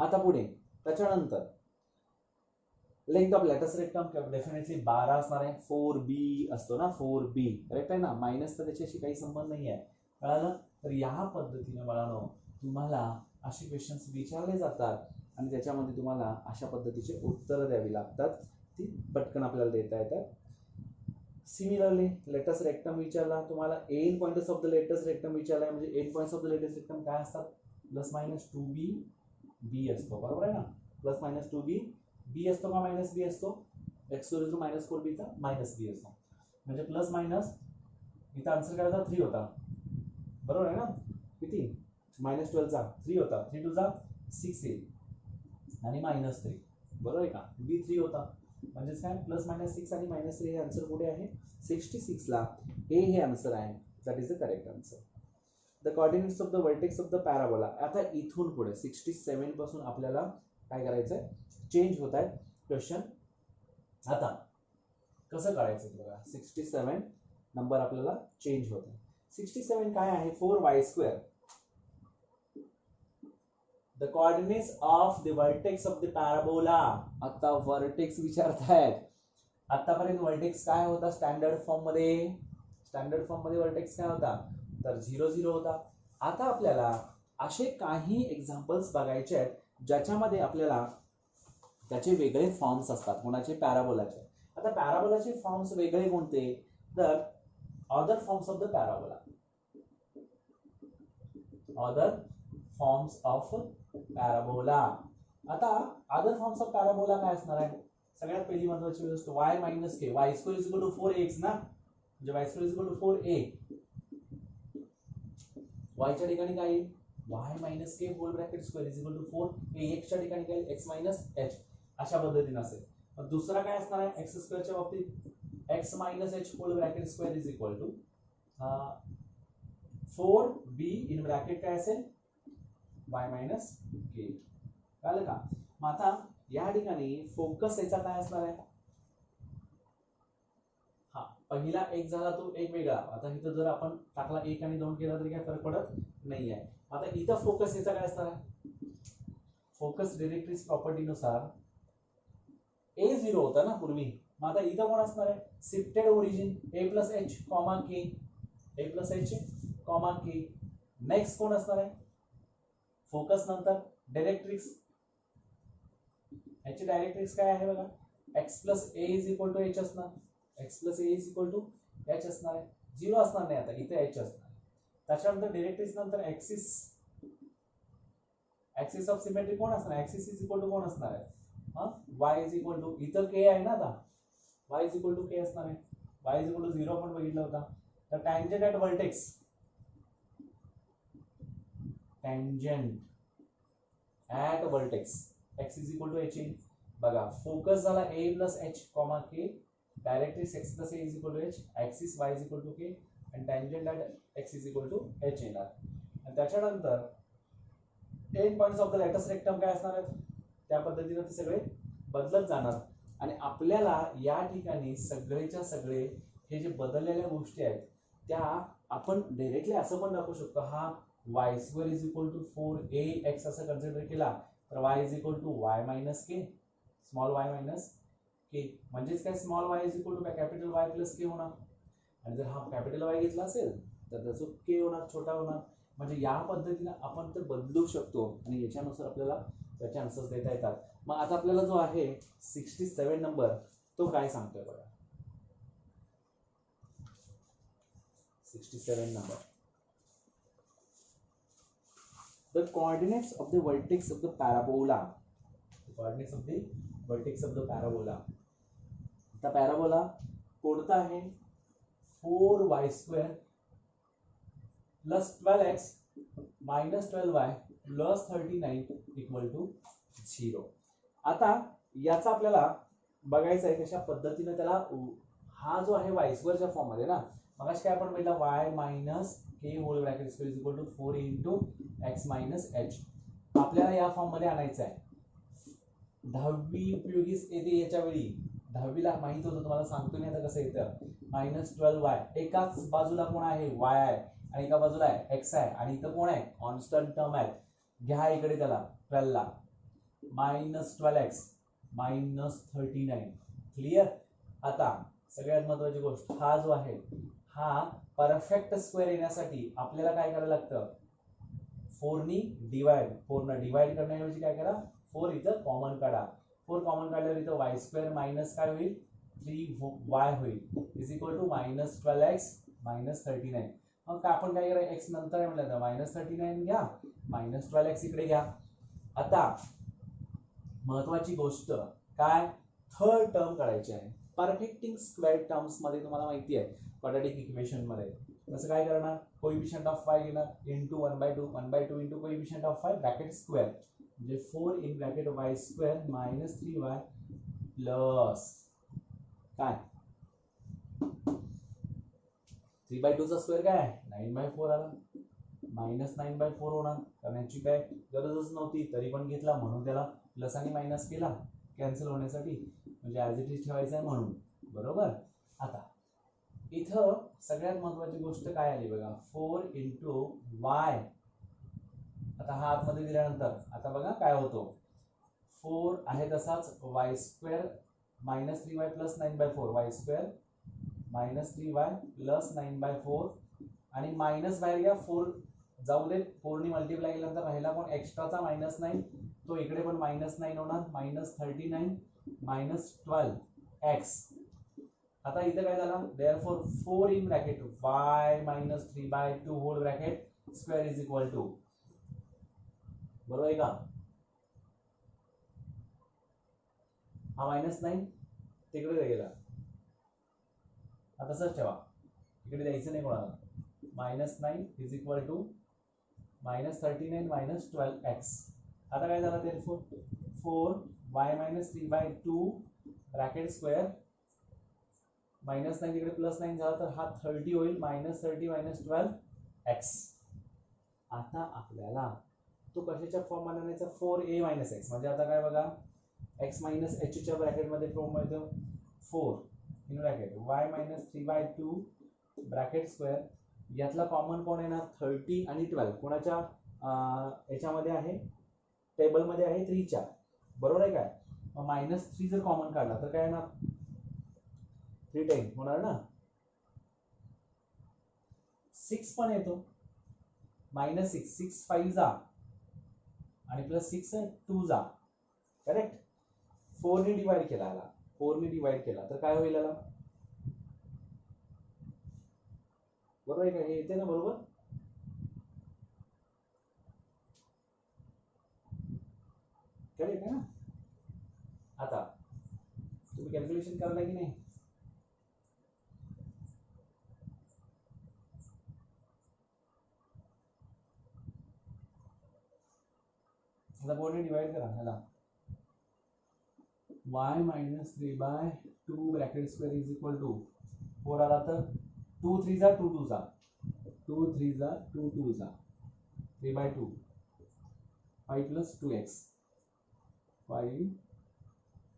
आता पुढे त्याच्यानंतर length of latus rectum definitely 12 असणार आहे 4b असतो ना 4b करेक्ट आहे ना मायनस तर त्याच्याशी काही संबंध नाही आहे कळालं. तर या पद्धतीने बाळांनो तुम्हाला असे क्वेश्चन्स विचारले जातात आणि त्याच्यामध्ये तुम्हाला अशा पद्धतीचे उत्तरं द्यावी लागतात ती पटकन आपल्याला देता येतात. सिमिलरली लेटेस्ट रेक्टम विचारला तुम्हाला end points of the latus rectum विचारला म्हणजे end points of the latus rectum काय असतात ±2b b असतो बरोबर आहे ना ±2b b असतो का -b असतो x² -4b चा -b असतो म्हणजे प्लस मायनस इथं आन्सर काय होता 3 होता बरोबर आहे ना किती -12 चा 3 होता 3 2 चा 6 येईल आणि -3 बरोबर आहे का b 3 होता म्हणजेच काय प्लस मायनस 6 आणि मायनस 3 हे आन्सर कुठे आहे 66 ला ए हे आन्सर आहे that is the correct answer. The coordinates of the vertex of the parabola. आता इथून पुढे 67 पासून आपल्याला काय करायचंय चेंज होत आहे क्वेश्चन. आता कसं करायचं बघा 67 नंबर आपल्याला चेंज होत आहे. 67 काय आहे 4y². The coordinates of the vertex of the parabola. आता वर्टेक्स विचारतायत. आतापर्यंत वर्टेक्स काय होता स्टँडर्ड फॉर्म मध्ये वर्टेक्स काय होता तर 0 0 होता. आता आपल्याला असे काही एक्झाम्पल्स बघायचे आहेत ज्याच्यामध्ये आपल्याला त्याचे वेगळे फॉर्म्स असतात. कोणाचे पॅराबोलाचे. आता पॅराबोलाचे फॉर्म्स वेगळे कोणते तर other forms of the parabola. Other forms of parabola. आता अदर फॉर्म्स ऑफ पॅराबोला काय असणार आहे सगळ्यात पहिली महत्त्वाची गोष्ट y मायनस के y² = 4x ना म्हणजे y² = 4a. y च्या ठिकाणी काय येईल y minus k whole bracket square = 4a. x च्या ठिकाणी काय येईल x मायनस h अशा पद्धतीने असेल. मग दुसरा काय असणार आहे x² च्या बाबतीत x minus h whole bracket square = 4b in bracket काय असेल y मायनस के. कळलं का. मग आता या ठिकाणी फोकस याचा काय असणार आहे हा पहिला एक झाला तो एक वेगळा. आता इथं जर आपण टाकला 1 आणि 2 केला तरी काय फरक पडत नाही आहे. आता इथं फोकस याचा काय असणार आहे फोकस डिरेक्ट्रिक्स प्रॉपर्टी नुसार a0 होता ना पूर्वी. मग आता इथं कोण असणार आहे shifted origin a plus h comma k a plus h comma k. Next कोण असणार आहे फोकस नंतर डायरेक्ट्रिक्स. याची डायरेक्ट्रिक्स काय आहे बघा x प्लस a = h असणार. x प्लस a = h असणार आहे. 0 असणार नाही आता इथे h असणार. त्याच्यानंतर डायरेक्ट्रिक्स नंतर ऍक्सिस ऑफ सिमेट्री कोण असणार ऍक्सिस = कोण असणार आहे y = इथं k आहे ना आता y = k असणार आहे. y = 0 आपण बघितला होता. तर tangent at vertex tangent at vertex x = h बघा फोकस झाला a plus h comma k. Directrix x plus a = h axis y = k आणि टँजंट ॲट x = h येणार. आणि त्याच्यानंतर end points of the latus rectum काय असणार आहेत त्या पद्धतीने ते सगळे बदलत जाणार. आणि आपल्याला या ठिकाणी सगळेच्या सगळे हे जे बदललेल्या गोष्टी आहेत त्या आपण डायरेक्टली असं पण दाखवू शकतो. हा y² = 4ax असं कन्सिडर केला तर y = y minus K small y minus K. म्हणजेच काय small y = capital y plus K होणार. आणि जर हा कॅपिटल y घेतला असेल तर त्याचं के होणार छोटा होणार. म्हणजे या पद्धतीने आपण ते बदलू शकतो आणि याच्यानुसार आपल्याला त्याचे आन्सर्स देता येतात. मग आता आपल्याला जो आहे 67 नंबर तो काय सांगतोय बघा 67 number. The coordinates of the vertex of the parabola. The coordinates of the vertex of the parabola. आता पॅराबोला कोणता आहे 4y² plus 12x minus 12y plus 39 = 0. आता याचा आपल्याला बघायचं आहे कशा पद्धतीने त्याला हा जो आहे y² च्या फॉर्म मध्ये ना मगाशी काय आपण बघितलं y minus k whole bracket square = 4 * x minus h. आपल्याला या फॉर्म मध्ये आणायचं आहे. 10वी उपयोगी येते याच्या वेळी 10वीला माहित होतं तुम्हाला सांगतो मी आता कसं येतं मायनस 12y. एकाच बाजूला कोण आहे y आहे आणि एका बाजूला आहे x आहे आणि इथं कोण आहे कॉन्स्टंट टर्म आहे. घ्या इकडे त्याला 12 ला मायनस 12x मायनस 39. क्लिअर. आता सगळ्यात महत्त्वाची गोष्ट हा जो आहे हा परफेक्ट स्क्वेअर येण्यासाठी आपल्याला काय करायला लागतं 4 नी डिवाइड. 4 न डिवाइड करण्याऐवजी काय करा 4 इथं कॉमन काढा. 4 कॉमन काढल्यावर इथं y² मायनस काय होईल 3y होईल = मायनस 12x मायनस 39. मग काय आपण काय करा x नंतर आहे म्हटलं तर मायनस 39 घ्या मायनस 12x इकडे घ्या. आता महत्वाची गोष्ट काय थर्ड टर्म काढायची आहे. परफेक्टिंग स्क्वेअर टर्म्स मध्ये तुम्हाला माहिती आहे क्वाड्रॅटिक इक्वेशन मध्ये कसं काय करणार कोएफिशिएंट ऑफ y घेणार * 1/2 * coefficient of y bracket square म्हणजे 4 in bracket y² minus 3y plus काय 3/2 चा स्क्वेअर काय 9/4 आला, -9/4 होणार, कारण याची काय गरजच नव्हती तरी पण घेतला म्हणून त्याला प्लस आणि मायनस केला कॅन्सल होण्यासाठी, म्हणजे ॲज इट इज ठेवायचं आहे म्हणून. बरोबर. आता इथं सगळ्यात महत्वाची गोष्ट काय आली बघा, 4 × y. आता हा आतमध्ये दिल्यानंतर आता बघा काय होतो, 4 आहे तसाच y² -3y + 9/4 y² -3y + 9/4 आणि मायनस बाहेर घ्या, 4 जाऊ देत, 4 ने मल्टिप्लाय केल्यानंतर राहिला पण एक्स्ट्राचा -9 तो इकडे पण -9 होणार, -39 -12x. आता इथं काय झालं, therefore 4 in bracket y - 3/2 whole bracket square is equal to, बरोबर आहे का, हा -9 तिकडे गेला, आता तसंच ठेवा, इकडे द्यायचं नाही कोणाला, -9 इज इक्वल टू -39 -12x. आता काय झालं, therefore 4y - 3/2 ब्रॅकेट स्क्वेअर, -9 तिकडे +9 झाला तर हा 30 होईल, -30 - 12x. आता आपल्याला तो कशाच्या फॉर्म मध्ये आणायचा, 4a - x, म्हणजे आता काय बघा, x - h च्या ब्रॅकेट मध्ये फॉर्म मध्ये 4 in bracket y - 3/2 bracket square, यातला कॉमन कोण येणार, 30 आणि 12 कोणाच्या याच्यामध्ये आहे, टेबल मध्ये आहे 3 च्या, बरोबर आहे काय. मग -3 जर कॉमन काढला तर काय येणार, 310 होणार ना. 6 पण येतो, -6 6 5 जा आणि +6 2 जा, करेक्ट. 4 ने डिवाइड केला याला, 4 ने डिवाइड केला तर काय होईल याला, बरोबर आहे का, हे येते ना बरोबर. करेक्ट आहे ना. आता तुम्ही कॅल्क्युलेशन करता की नाही, आता 4 ने डिवाइड करा ह्याला, y - 3/2 bracket square is equal to 4 आला तर 2 3 जा 2 2 जा 2 3 जा 2 2 जा 3/2 5 + 2x 5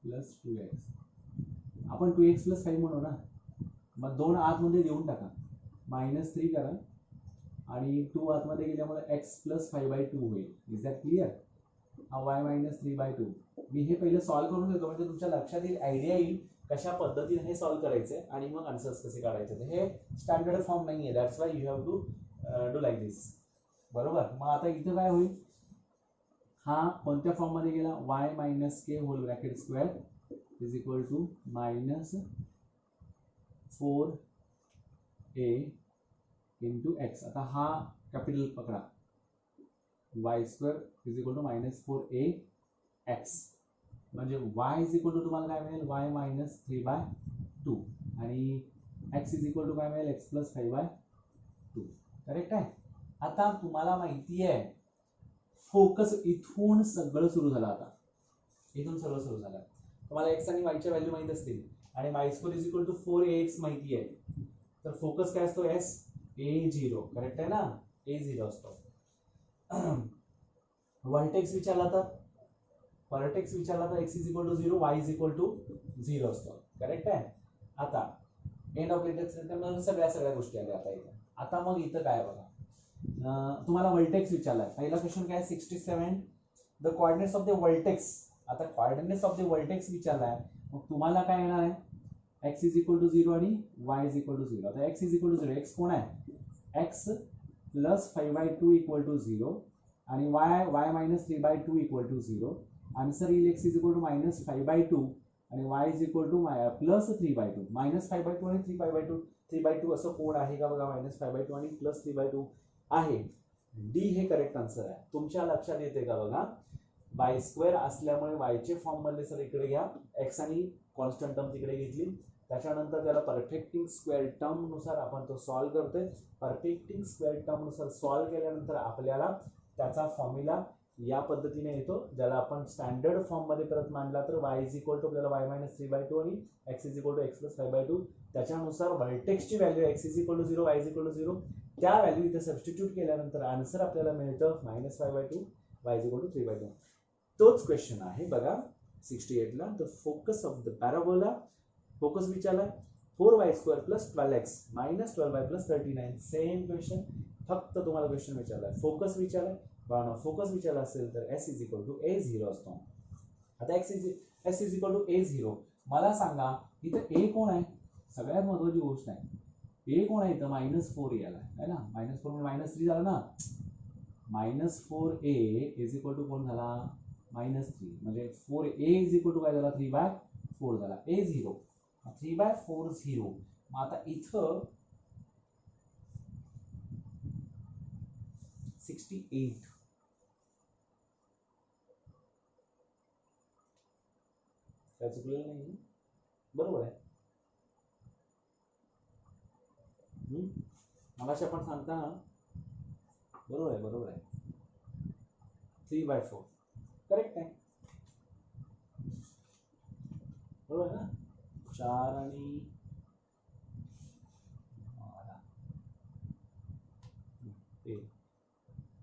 + 2x. आपण 2x + 5 म्हणू ना, मग 2 आतमध्ये देऊन टाका, -3 करा आणि 2 आतमध्ये गेल्यामुळे x + 5/2 होईल. Is that clear. y - 3/2 मी हे पहिले सॉल्व्ह करून देतो, म्हणजे तुमच्या लक्षात येईल, आयडिया येईल कशा पद्धतीने हे सॉल्व्ह करायचे आणि मग आन्सर्स कसे काढायचे. हे स्टँडर्ड फॉर्म नाहीये, that's why you have to do like this. बरोबर. मग आता इथं काय होईल, हा कोणत्या फॉर्म मध्ये गेला, y - k whole bracket square is equal to -4a × x. आता हा कॅपिटल पकडा, y² is equal to -4ax, म्हणजे y इज इक्वल टू तुम्हाला काय मिळेल, y - 3/2 आणि x इज इक्वल टू काय मिळेल, x + 5/2. करेक्ट आहे. आता तुम्हाला माहिती आहे, फोकस इथून सगळं सुरू झालं, आता इथून सगळं सुरू झालं. तुम्हाला x आणि y च्या व्हॅल्यू माहित असतील आणि y² is equal to 4ax माहिती आहे, तर फोकस काय असतो, s a0, करेक्ट आहे ना, a0 असतो. व्हर्टेक्स विचारला तर x is equal to 0, y is equal to 0 असतो, करेक्ट आहे. आता एंड ऑफ लेटेक्स सगळ्या गोष्टी आल्या आता इथे. आता मग इथं काय बघा, तुम्हाला व्हर्टेक्स विचारलाय, पहिला क्वेश्चन काय 67 the coordinates of the vertex. आता कोऑर्डिनेट्स ऑफ द व्हर्टेक्स विचारलाय, मग तुम्हाला काय येणार आहे, x इज इक्वल टू 0 आणि y इज इक्वल टू 0. आता x is equal to 0, x कोण आहे, x + 5/2 इक्वल टू 0 आणि y - 3/2 इक्वल टू 0. आन्सर येईल x इज इक्वल टू -5/2 आणि y इज इक्वल टू +3/2. -5/2 आणि 3/2 असं कोण आहे का बघा, -5/2 आणि +3/2 आहे. डी हे करेक्ट आन्सर आहे. तुमच्या लक्षात येते का बघा, y² असल्यामुळे y चे फॉर्म मधले सर इकडे घ्या, x आणि कॉन्स्टंट टर्म तिकडे घेतली, त्याच्यानंतर त्याला परफेक्टिंग स्क्वेअर टर्म नुसार आपण तो सॉल्व्ह करतोय. परफेक्टिंग स्क्वेअर टर्म नुसार सॉल्व्ह केल्यानंतर आपल्याला त्याचा फॉर्म्युला या पद्धतीने येतो, ज्याला आपण स्टँडर्ड फॉर्म मध्ये परत मांडला तर y इज इक्वल टू आपल्याला y मायनस 3/2 आणि x is equal to x plus 5/2. त्याच्यानुसार व्हर्टेक्सची value x is equal to 0, y is equal to 0, त्या व्हॅल्यू इथे सबस्टिट्यूट केल्यानंतर आन्सर आपल्याला मिळतं minus 5/2, y is equal to 3/2. तोच क्वेश्चन आहे बघा 68ला. The focus of the parabola, focus विचारला 4y² plus 12x minus 12y plus 39. Same question, फक्त तुम्हाला क्वेश्चन विचारलाय, फोकस विचारलाय. फोकस विचारला असेल तर s is equal to a0 असतो. आता s is equal to a0. मला सांगा इथं a कोण आहे, सगळ्यात महत्वाची गोष्ट आहे. a कोण आहे इथं, -4 याला आहे ना, -4 -3 झाला ना. -4a इज इक्वल टू कोण झाला, -3, म्हणजे 4a इज इक्वल टू काय झाला, 3/4 झाला. a0 3/4 0. मग आता इथं 68 काय चुकलेलं नाही, बरोबर आहे. मगाशी आपण सांगताना बरोबर आहे, बरोबर आहे, 3/4 करेक्ट आहे, बरोबर आहे ना. 4 आणि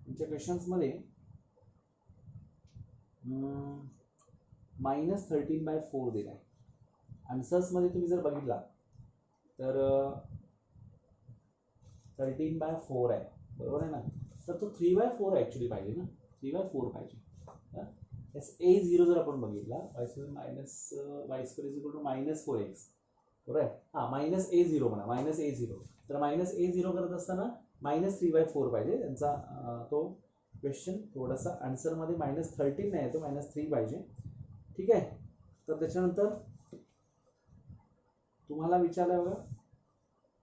तुमच्या क्वेश्चन्स मध्ये -13/4 दिलाय. आन्सर्स मध्ये तुम्ही जर बघितला तर 13/4 आहे, बरोबर आहे ना. तर तो 3/4 ऍक्च्युली पाहिजे ना, 3/4 पाहिजे. a0 जर आपण बघितला y² minus y² is equal to -4x, बरोबर आहे. हा -a0 म्हणा, -a0. तर -a0 करत असताना -3/4 पाहिजे त्यांचा. तो क्वेश्चन थोडासा आन्सर मध्ये -13 नाही येतो, -3 पाहिजे. ठीक आहे. तर त्याच्यानंतर तुम्हाला विचारलंय बघा,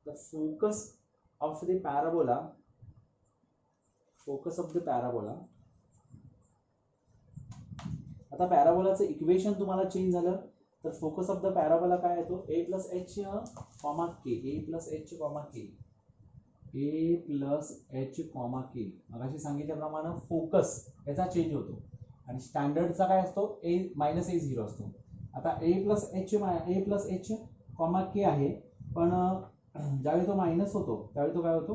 the focus of the parabola, focus of the parabola. आता पॅराबोलाचं इक्वेशन तुम्हाला चेंज झालं तर फोकस ऑफ द पॅराबोला काय येतो, a plus h comma k, a plus h comma k, a plus h comma k. मगाशी सांगितल्याप्रमाणे फोकस याचा change होतो आणि स्टँडर्डचा काय असतो, -a0 असतो. आता a plus h comma k आहे, पण ज्यावेळी तो मायनस होतो त्यावेळी तो काय होतो,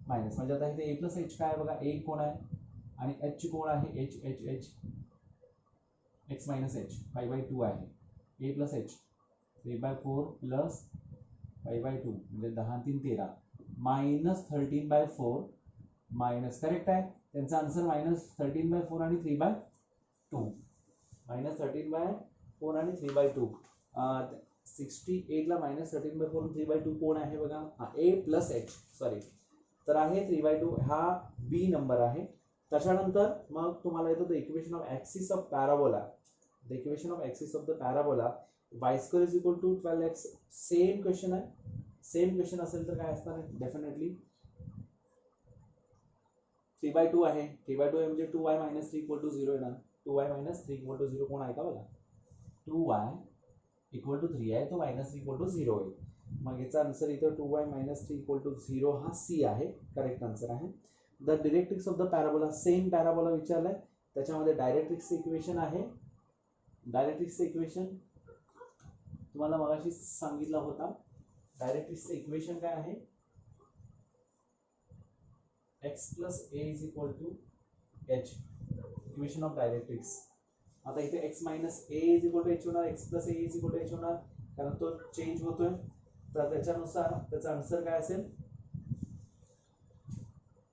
मायनस. म्हणजे आता इथे a प्लस h काय आहे बघा, a कोण आहे आणि h कोण आहे, h x मायनस h 5/2 आहे. a प्लस h 3/4 प्लस 5/2 म्हणजे 10 3 13 -13/4 मायनस, करेक्ट आहे. त्यांचा आन्सर -13/4 आणि 3/2, -13/4 आणि 3/2. 68 ला -13/4 आणि 3/2 कोण आहे बघा, a प्लस h, सॉरी, तर आहे 3/2. हा बी नंबर आहे. त्याच्यानंतर मग तुम्हाला येतो the equation of axis of parabola. The equation of axis of the parabola y² is equal to 12x. Same question आहे. सेम क्वेश्चन असेल तर काय असणार आहे, डेफिनेटली 3/2 आहे. 3/2 म्हणजे 2y मायनस 3 इक्वल टू 0 आहे ना. 2y मायनस 3 इक्वल टू 0 कोण आहे का बघा, 2y इक्वल टू 3 आहे, तो -3 इक्वल टू 0 होईल. मग याचा आन्सर इथं 2y मायनस 3 इक्वल टू 0 हा सी आहे, करेक्ट आन्सर आहे. The directrix of the parabola, same parabola विचारलाय, त्याच्यामध्ये डायरेक्ट्रिक्सचं इक्वेशन आहे. डायरेक्ट्रिक्सचं इक्वेशन तुम्हाला मगाशी सांगितलं होता. डायरेक्ट्रिक्सचं इक्वेशन काय आहे, x plus a is equal to h, equation of directrix. आता इथे x minus a is equal to h होणार, x plus a is equal to h होणार, कारण तो चेंज होतोय. तर त्याच्यानुसार त्याचा आन्सर काय असेल,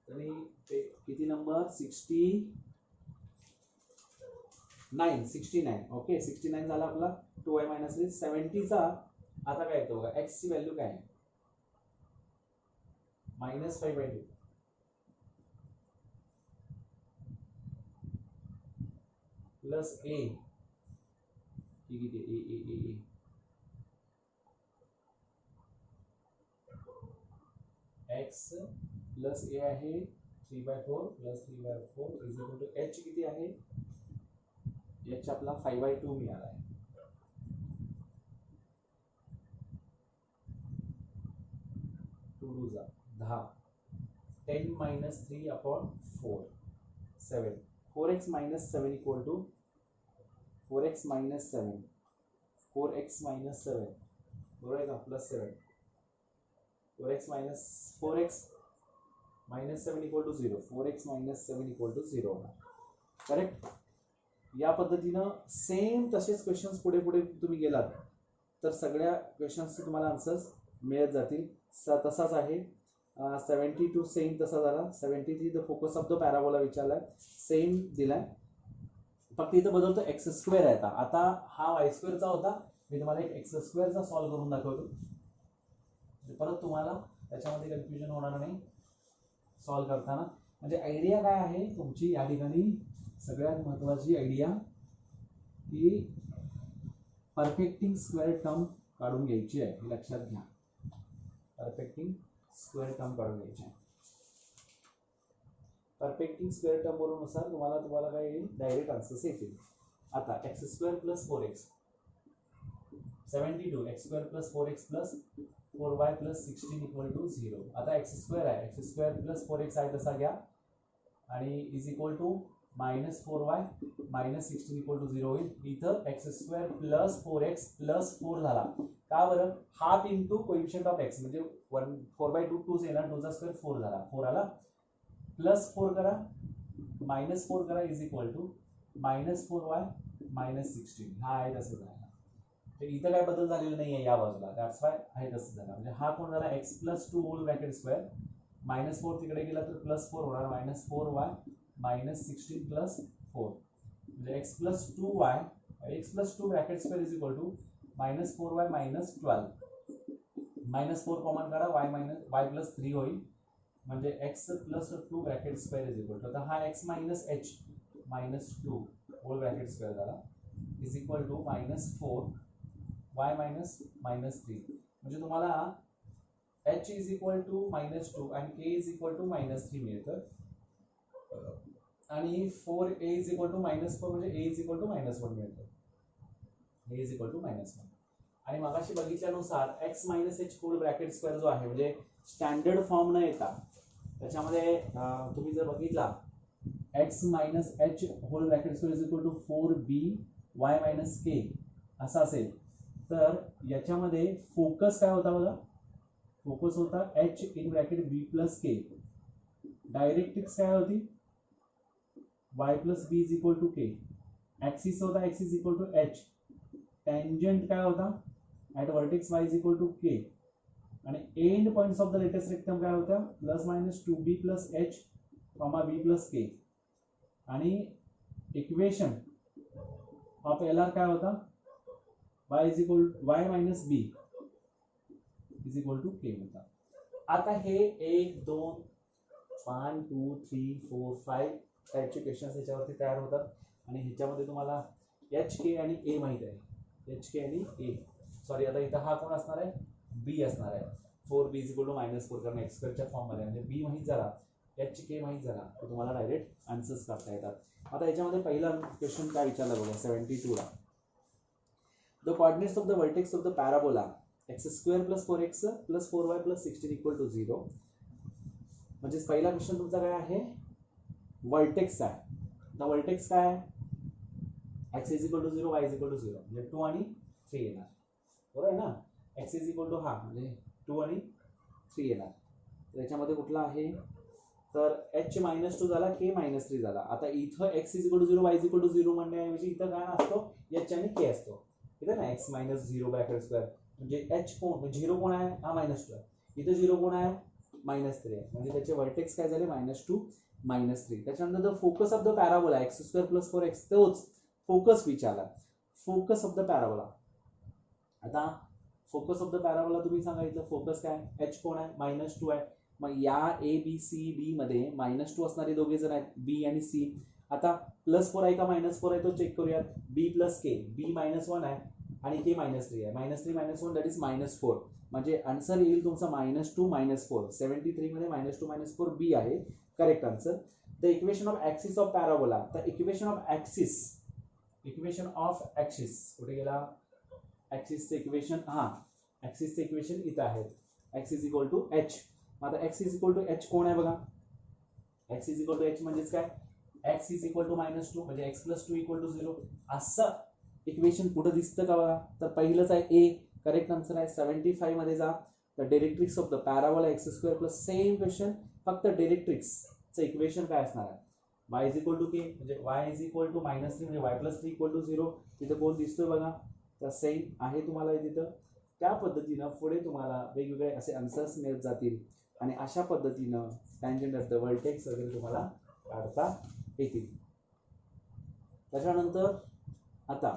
तरी ते किती नंबर, 69. ओके, 69 झाला आपला. 2y मायनस 3, 70चा आता काय येतो बघा, x ची व्हॅल्यू काय आहे, -5/2 प्लस a, किती a x प्लस a आहे 3/4 plus 3/4 is equal to h किती आहे, h आपला 5/2 मिळाला आहे. Two 2 10, 10 - 3/4 7. 4x minus 7 equal to 4x minus 7 4x minus 7 बरोबर आहे का plus 7 4x minus 7 equal to 0 4x minus 7 equal to 0 correct. या पद्धतीनं सेम तसेच क्वेश्चन्स पुढे पुढे तुम्ही गेलात तर सगळ्या क्वेश्चन्सचे तुम्हाला आन्सर्स मिळत जातील. तसाच आहे 72 सेम तसा झाला. 73 the focus of the parabola विचारलाय सेम दिलाय फक्त इथं बदलतो एक्स स्क्वेअर आहे. आता हा वाय स्क्वेअरचा होता मी तुम्हाला एक एक्स स्क्वेअरचा सॉल्व्ह करून दाखवतो परत तुम्हाला त्याच्यामध्ये कन्फ्युजन होणार नाही सॉल्व्ह करताना. म्हणजे आयडिया काय आहे तुमची या ठिकाणी सगळ्यात महत्वाची आयडिया की परफेक्टिंग स्क्वेअर टर्म काढून घ्यायची आहे हे लक्षात घ्या. परफेक्टिंग स्क्वेअर टर्म काढून घ्यायची आहे. परफेक्टिंग स्क्वेअर टर्म वरुनुसार तुम्हाला काय येईल डायरेक्ट आन्सर्स येतील. आता x square plus 4x 72 x square plus 4x plus 4y plus 16 equal to 0. आता एक्स स्क्वेअर आहे एक्स स्क्वेअर प्लस 4x आहे तसा घ्या आणि is equal to minus 4y minus 16 equal to 0 होईल. इथं x square plus 4x plus 4 झाला का बरं half into coefficient of x म्हणजे 4/2 2 येणार 2 चा स्क्वेअर 4 झाला 4 आला प्लस 4 करा मायनस 4 करा is equal to minus 4y minus 16 हा आहे तसं झाला. तर इथं काय बदल झालेला नाहीये या बाजूला दॅट्स वाय आहे तसं झालं. म्हणजे हा कोण झाला x plus 2 whole bracket square minus 4 तिकडे गेला तर प्लस 4 होणार मायनस 4y मायनस 16 प्लस 4 म्हणजे x plus 2 bracket square is equal to minus 4y minus 12 minus 4 common करा y प्लस 3 होईल म्हणजे x plus 2 bracket square is equal to आता हा x minus h minus 2 whole bracket square झाला is equal to minus 4 y minus minus 3 म्हणजे तुम्हाला h is equal to minus 2 आणि k is equal to minus 3 मिळतं आणि 4a is equal to minus 4 म्हणजे a is equal to minus 1 मिळतं. a is equal to minus 1 आणि मगाशी बघितल्यानुसार x minus h whole bracket square जो आहे म्हणजे स्टँडर्ड फॉर्म न येता त्याच्यामध्ये तुम्ही जर बघितला x minus h whole bracket square is equal to 4b y minus k असा असेल तर याच्यामध्ये फोकस काय होता बघा फोकस होता h in bracket b plus k directrix काय होती y plus b is equal to k axis होता x is equal to h tangent काय होता at vertex y is equal to k आणि end points of the latus rectum काय होत्या plus minus 2b plus h comma b plus k आणि equation of LR काय होता y is equal y minus b is equal to k होता. आता हे 1 2 1 2 3 4 5 टाइपचे क्वेश्चन्स याच्यावरती तयार होतात आणि ह्याच्यामध्ये तुम्हाला एच के आणि ए माहित आहे एच के आणि ए सॉरी आता इथं हा कोण असणार आहे बी असणार आहे 4b is equal to minus 4 कारण एक्स स्क्वेअरच्या फॉर्ममध्ये म्हणजे बी माहित झाला एच के माहित झाला तर तुम्हाला डायरेक्ट आन्सर्स काढता येतात. आता याच्यामध्ये पहिला क्वेश्चन काय विचारला बघा 72 ला the coordinates of the vertex of the parabola x square plus 4x plus 4y plus 16 equal to 0 म्हणजे पहिला क्वेश्चन तुमचा काय आहे वर्टेक्स आहे. आता वर्टेक्स काय आहे x is equal to 0 y is equal to 0 म्हणजे 2 आणि 3 येणार बरोबर आहे ना x इज इक्वल टू हा म्हणजे 2 आणि 3 येणार तर याच्यामध्ये कुठला आहे तर h मायनस 2 झाला k मायनस 3 झाला. आता इथं x is equal to 0 y is equal to 0 म्हणण्याऐवजी इथं काय असतो h आणि k असतो इथं ना x मायनस 0 ब्रॅकेट स्क्वेअर म्हणजे h कोण 0 कोण आहे हा मायनस 2 इथं 0 कोण आहे मायनस 3 आहे म्हणजे त्याचे वर्टेक्स काय झाले -2 -3. त्याच्यानंतर the focus of the parabola x square plus 4x तोच फोकस विचारला फोकस ऑफ द पॅराबोला. आता फोकस ऑफ द पॅराबोला तुम्ही सांगितलं फोकस काय h कोण आहे -2 आहे मग या ए बी सी डी मध्ये -2 असणारे दोघे जण आहेत बी आणि सी. आता +4 आहे का -4 आहे तो चेक करूयात b प्लस k b -1 आहे आणि k -3 आहे -3 -1 दॅट इज -4 म्हणजे आन्सर येईल तुमचा -2 -4 73 मध्ये -2 -4 बी आहे correct answer. The equation of axis of parabola तर इक्वेशन ऑफ ऍक्सिस कुठे गेला ऍक्सिसचे इक्वेशन हा ऍक्सिसचे इक्वेशन इथं आहे x is equal to h. आता x is equal to h कोण आहे बघा x is equal to h म्हणजेच काय x इज इक्वल टू -2 म्हणजे x + 2 = 0 असं इक्वेशन कुठं दिसतं का बघा. तर पहिलंच आहे ए, करेक्ट आन्सर आहे. 75 मध्ये जा, the directrix of the parabola x² plus same question, फक्त डायरेक्ट्रिक्सचं इक्वेशन काय असणार आहे, y इज इक्वल टू के म्हणजे y इज इक्वल टू -3 म्हणजे y + 3 = 0. तिथं कोण दिसतोय बघा, तर सेम आहे तुम्हाला तिथं. त्या पद्धतीनं पुढे तुम्हाला वेगवेगळे असे आन्सर्स मिळत जातील आणि अशा पद्धतीनं टँजंट ऑफ द व्हर्टेक्स वगैरे तुम्हाला काढता येतील. त्याच्यानंतर आता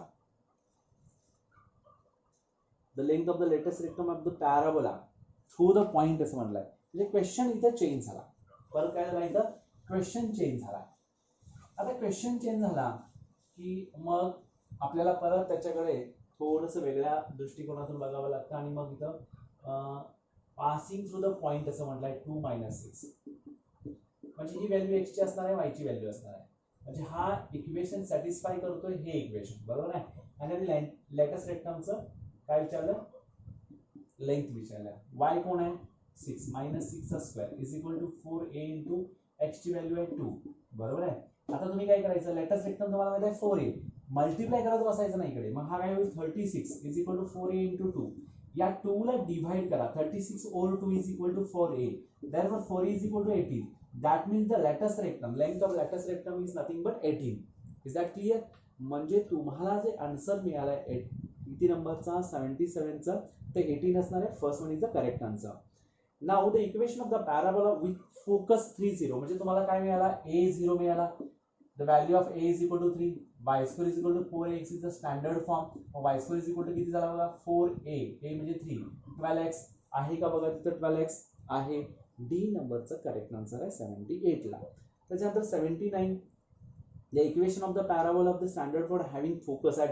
the length of the latus rectum of the parabola through the point असं म्हणलंय. म्हणजे क्वेश्चन इथं चेंज झाला. परत काय झाला, इथं क्वेश्चन चेंज झाला. आता क्वेश्चन चेंज झाला की मग आपल्याला परत त्याच्याकडे थोडंसं वेगळ्या दृष्टिकोनातून बघावं लागतं आणि मग इथं पासिंग थ्रू द पॉइंट असं म्हटलंय 2 - 6 म्हणजे ही व्हॅल्यू x ची असणार आहे, y ची व्हॅल्यू असणार आहे. म्हणजे हा इक्वेशन सॅटिस्फाय करतोय हे इक्वेशन, बरोबर आहे. आणि लेटेस्ट रेक्टमचं काय विचारलं, लेंथ विचारलं. y कोण आहे 6 -6² is equal to 4a into x ची व्हॅल्यू आहे 2, बरोबर आहे. आता तुम्ही काय करायचं, लेटेस्ट रेक्टम तुम्हाला माहिती आहे 4a, मल्टिप्लाय करत बसायचं नाही इकडे. मग हा काय होईल 36 is equal to 4a into 2. या 2 ला डिवाइड करा, 36 over 2 is equal to 4a. therefore 4a is equal to 18. that means the latest rectum, length of latest rectum is nothing but 18. is that clear? म्हणजे तुम्हाला जे answer मिळालाय किती नंबरचा, 77 चा, ते 18 असणार आहे. First one is the correct answer. Now the equation of the parabola with focus 30 म्हणजे तुम्हाला काय मिळाला, a0 मिळाला. The value of a is equal to 3, y² is equal to 4x is the standard form. y² is equal to किती झाला बघा 4a, a म्हणजे 3, 12x आहे का बघा, तिथं 12x आहे. डी नंबरचं करेक्ट आन्सर आहे 78 ला. त्याच्यानंतर 79, the equation of the parabola of the standard for having focus at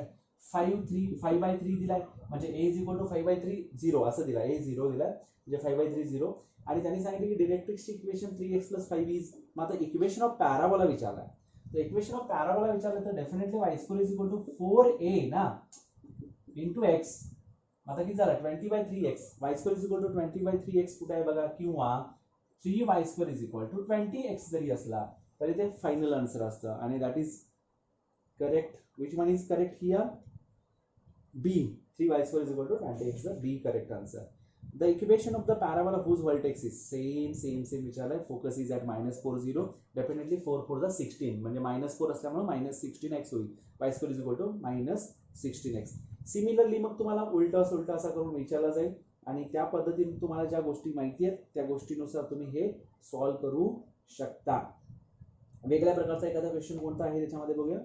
5/3 दिलाय म्हणजे a is equal to 5/3 0 असं दिलाय, a0 दिलाय म्हणजे 5/3 0. आणि त्यांनी सांगितलं की डायरेक्ट्रिक्सची इक्वेशन 3x + 5 इज. मग आता इक्वेशन ऑफ पॅराबोला विचारलाय, तर इक्वेशन ऑफ पॅराबोला विचारलं तर definitely y² is equal to 4a ना इंटू x. आता किती झालं 20/3x, y² is equal to 20/3x कुठे आहे बघा, किंवा 3y² is equal to 20x जरी असला तरी ते फायनल आन्सर असतं. आणि that is correct. Which one is correct here, B, 3y² is equal to 20x, the B correct answer. The equation of the parabola whose vertex is same विचारलाय. focus is at -4 0, definitely 4 4 the 16 म्हणजे -4 असल्यामुळे -16x होईल. y² is equal to -16x. Similarly मग तुम्हाला उलटा सुलटा असा करून विचारला जाईल आणि त्या पद्धतीने तुम्हाला ज्या गोष्टी माहिती आहेत त्या गोष्टीनुसार तुम्ही हे सॉल्व्ह करू शकता. वेगळ्या प्रकारचा एखादा क्वेश्चन कोणता आहे त्याच्यामध्ये बघूया.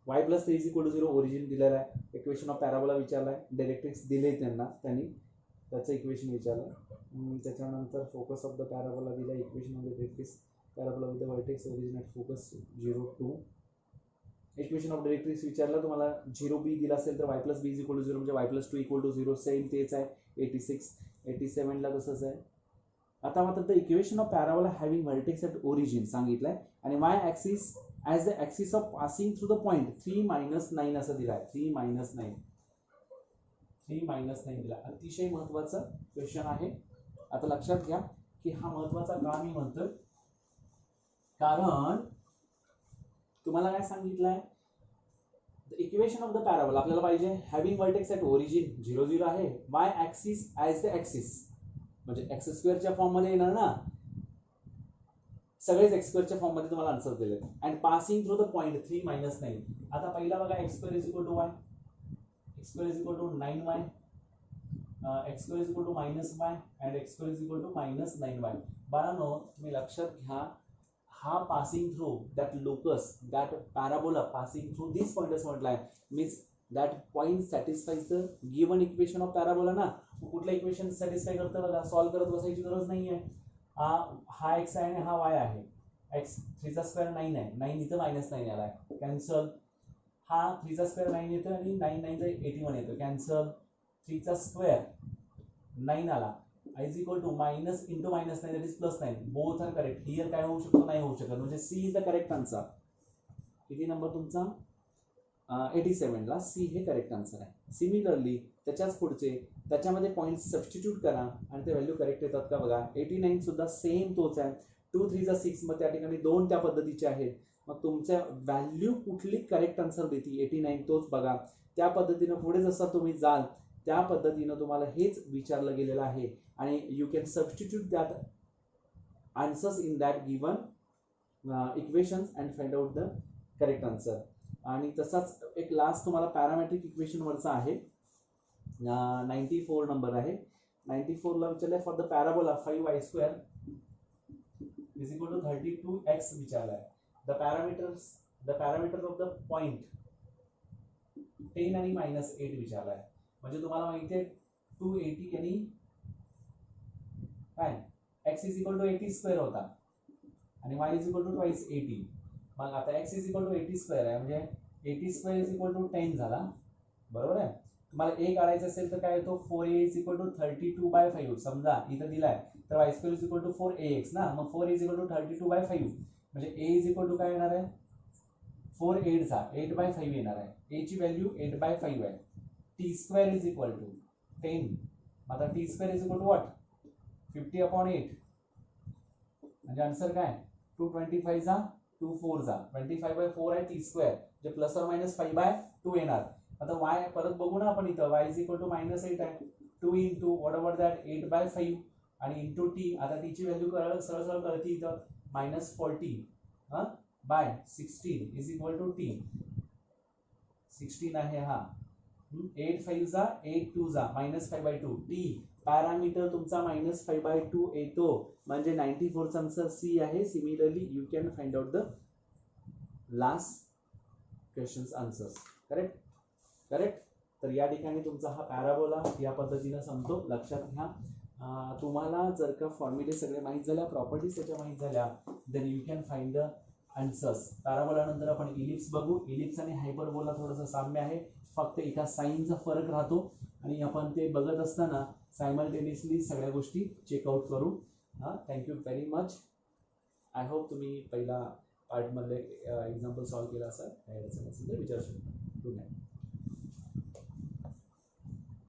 y + 3 is equal to 0 origin दिलेला आहे. इक्वेशन ऑफ पॅराबोला विचारलाय, डायरेक्ट्रिक्स दिले त्यांनी त्याचं इक्वेशन विचारलं. त्याच्यानंतर फोकस ऑफ द पॅराबोला दिला, equation of the directrix parabola with the vertex origin at focus 0 2. Equation of directrix विचारलं तुम्हाला, 0b दिला असेल तर y + b is equal to 0 म्हणजे y + 2 equal to 0, सेम तेच आहे. 86 87 ला तसंच आहे. आता मात्र the equation of parabola having vertex at origin सांगितलंय आणि y axis as the axis of passing through the point 3 - 9 असं दिलाय. 3 - 9 दिला. अतिशय महत्वाचा क्वेश्चन आहे. आता लक्षात घ्या की हा महत्वाचा का मी म्हणतोय, कारण तुम्हाला काय सांगितलंय, the equation of the parabola आपल्याला पाहिजे हॅव्हिंग व्हर्टेक्स ॲट ओरिजिन 0 0 आहे. y axis as the axis म्हणजे x² च्या फॉर्म मध्ये येणार ना, सगळेच x² च्या फॉर्म मध्ये तुम्हाला आन्सर दिले. And passing through the point 3 - 9. आता पहिला बघा x² is equal to y, x² is equal to 9y, x² is equal to -y and x² is equal to -9y. बाळांनो तुम्ही लक्षात घ्या, हा passing through that locus that parabola passing through this point असं म्हटलंय, means that point satisfies the given equation of parabola ना. कुठलं equation satisfy करतं बघा, सॉल्व्ह करत बसायची गरज नाहीये. हा x आहे आणि हा y आहे. x 3² 9 आहे, 9 इथं -9 आलाय, कॅन्सल. हा 3² 9 येतो आणि 9 9 81 येतो, कॅन्सल. 3² 9 आला, is equal to minus into -9 that is +9. both are correct. here काय होऊ शकतो, नाही होऊ शकत, म्हणजे C is the correct answer. किती नंबर तुमचा 87 ला C हे करेक्ट आन्सर आहे. सिमिलरली त्याच्याच पुढचे त्याच्यामध्ये पॉईंट सबस्टिट्यूट करा आणि ते व्हॅल्यू करेक्ट येतात का बघा. 89 सुद्धा सेम तोच आहे. 2 3 जा 6 मग त्या ठिकाणी 2 त्या पद्धतीचे आहेत. मग तुमच्या व्हॅल्यू कुठली करेक्ट आन्सर देते 89 तोच बघा. त्या पद्धतीनं पुढे जसा तुम्ही जाल त्या पद्धतीनं तुम्हाला हेच विचारलं गेलेलं आहे आणि you can substitute that answers in that given equations and find out the correct answer. आणि तसाच एक लास्ट तुम्हाला पॅरामेट्रिक इक्वेशन वरचा आहे. 94 नंबर आहे. 94 ला विचारलंय for the parabola 5y² is equal to 32x विचारलाय. The parameter of the point 10 आणि -8 विचारलाय. म्हणजे तुम्हाला माहिती आहे 280 आणि काय x इज इक्वल टू 80² होता आणि y is equal to twice 80. मग आता x इज इक्वल टू 80² आहे म्हणजे 80² इज इक्वल टू 10 झाला. बरोबर आहे. तुम्हाला a काढायचं असेल तर काय येतो 4a इज इक्वल टू 32/5. समजा इथं दिलाय तर y² is equal to 4ax ना. मग 4 इज इक्वल टू 32/5 म्हणजे a इज इक्वल टू काय येणार आहे 4 8 चा 8/5 येणार आहे. a ची व्हॅल्यू 8/5 आहे. t² is equal to 10. आता t² is equal to what 50/8 म्हणजे आन्सर काय 225 जा 2 4 जा 25/4 आहे t² जे प्लस ऑर मायनस 5/2 येणार. आता y परत बघू ना आपण इथं y इज इक्वल टू -8 आहे. 2 इंटू व्हॉट एव्हर दॅट 8/5 आणि इंटू t. आता t ची व्हॅल्यू सरळ सरळ कळती इथं -40 by 16 is equal to t. 16 आहे हा. 8 5 जा 8 2 जा -5/2 t. पॅरामीटर तुमचा -5/2 येतो म्हणजे 94 चा आन्सर सी आहे. Similarly you can find out the last questions answers. Correct. तर या ठिकाणी तुमचा हा पॅराबोला या पद्धतीने संपतो. लक्षात घ्या. तुम्हाला जर का फॉर्म्युले सगळे माहीत झाल्या प्रॉपर्टीज त्याच्या माहीत झाल्या then you can find the answers. Parabola नंतर आपण इलिप्स बघू. इलिप्स आणि हायपरबोला थोडंसं साम्य आहे. फक्त एका साईनचा फरक राहतो आणि आपण ते बघत असताना सायमल्टेनियसली सगळ्या गोष्टी चेकआउट करू. Thank you very much. I hope तुम्ही पहिला पार्टमधले एक्झाम्पल सॉल्व्ह केला असेल. काही अडचण असेल तर विचारू शकता. Good night.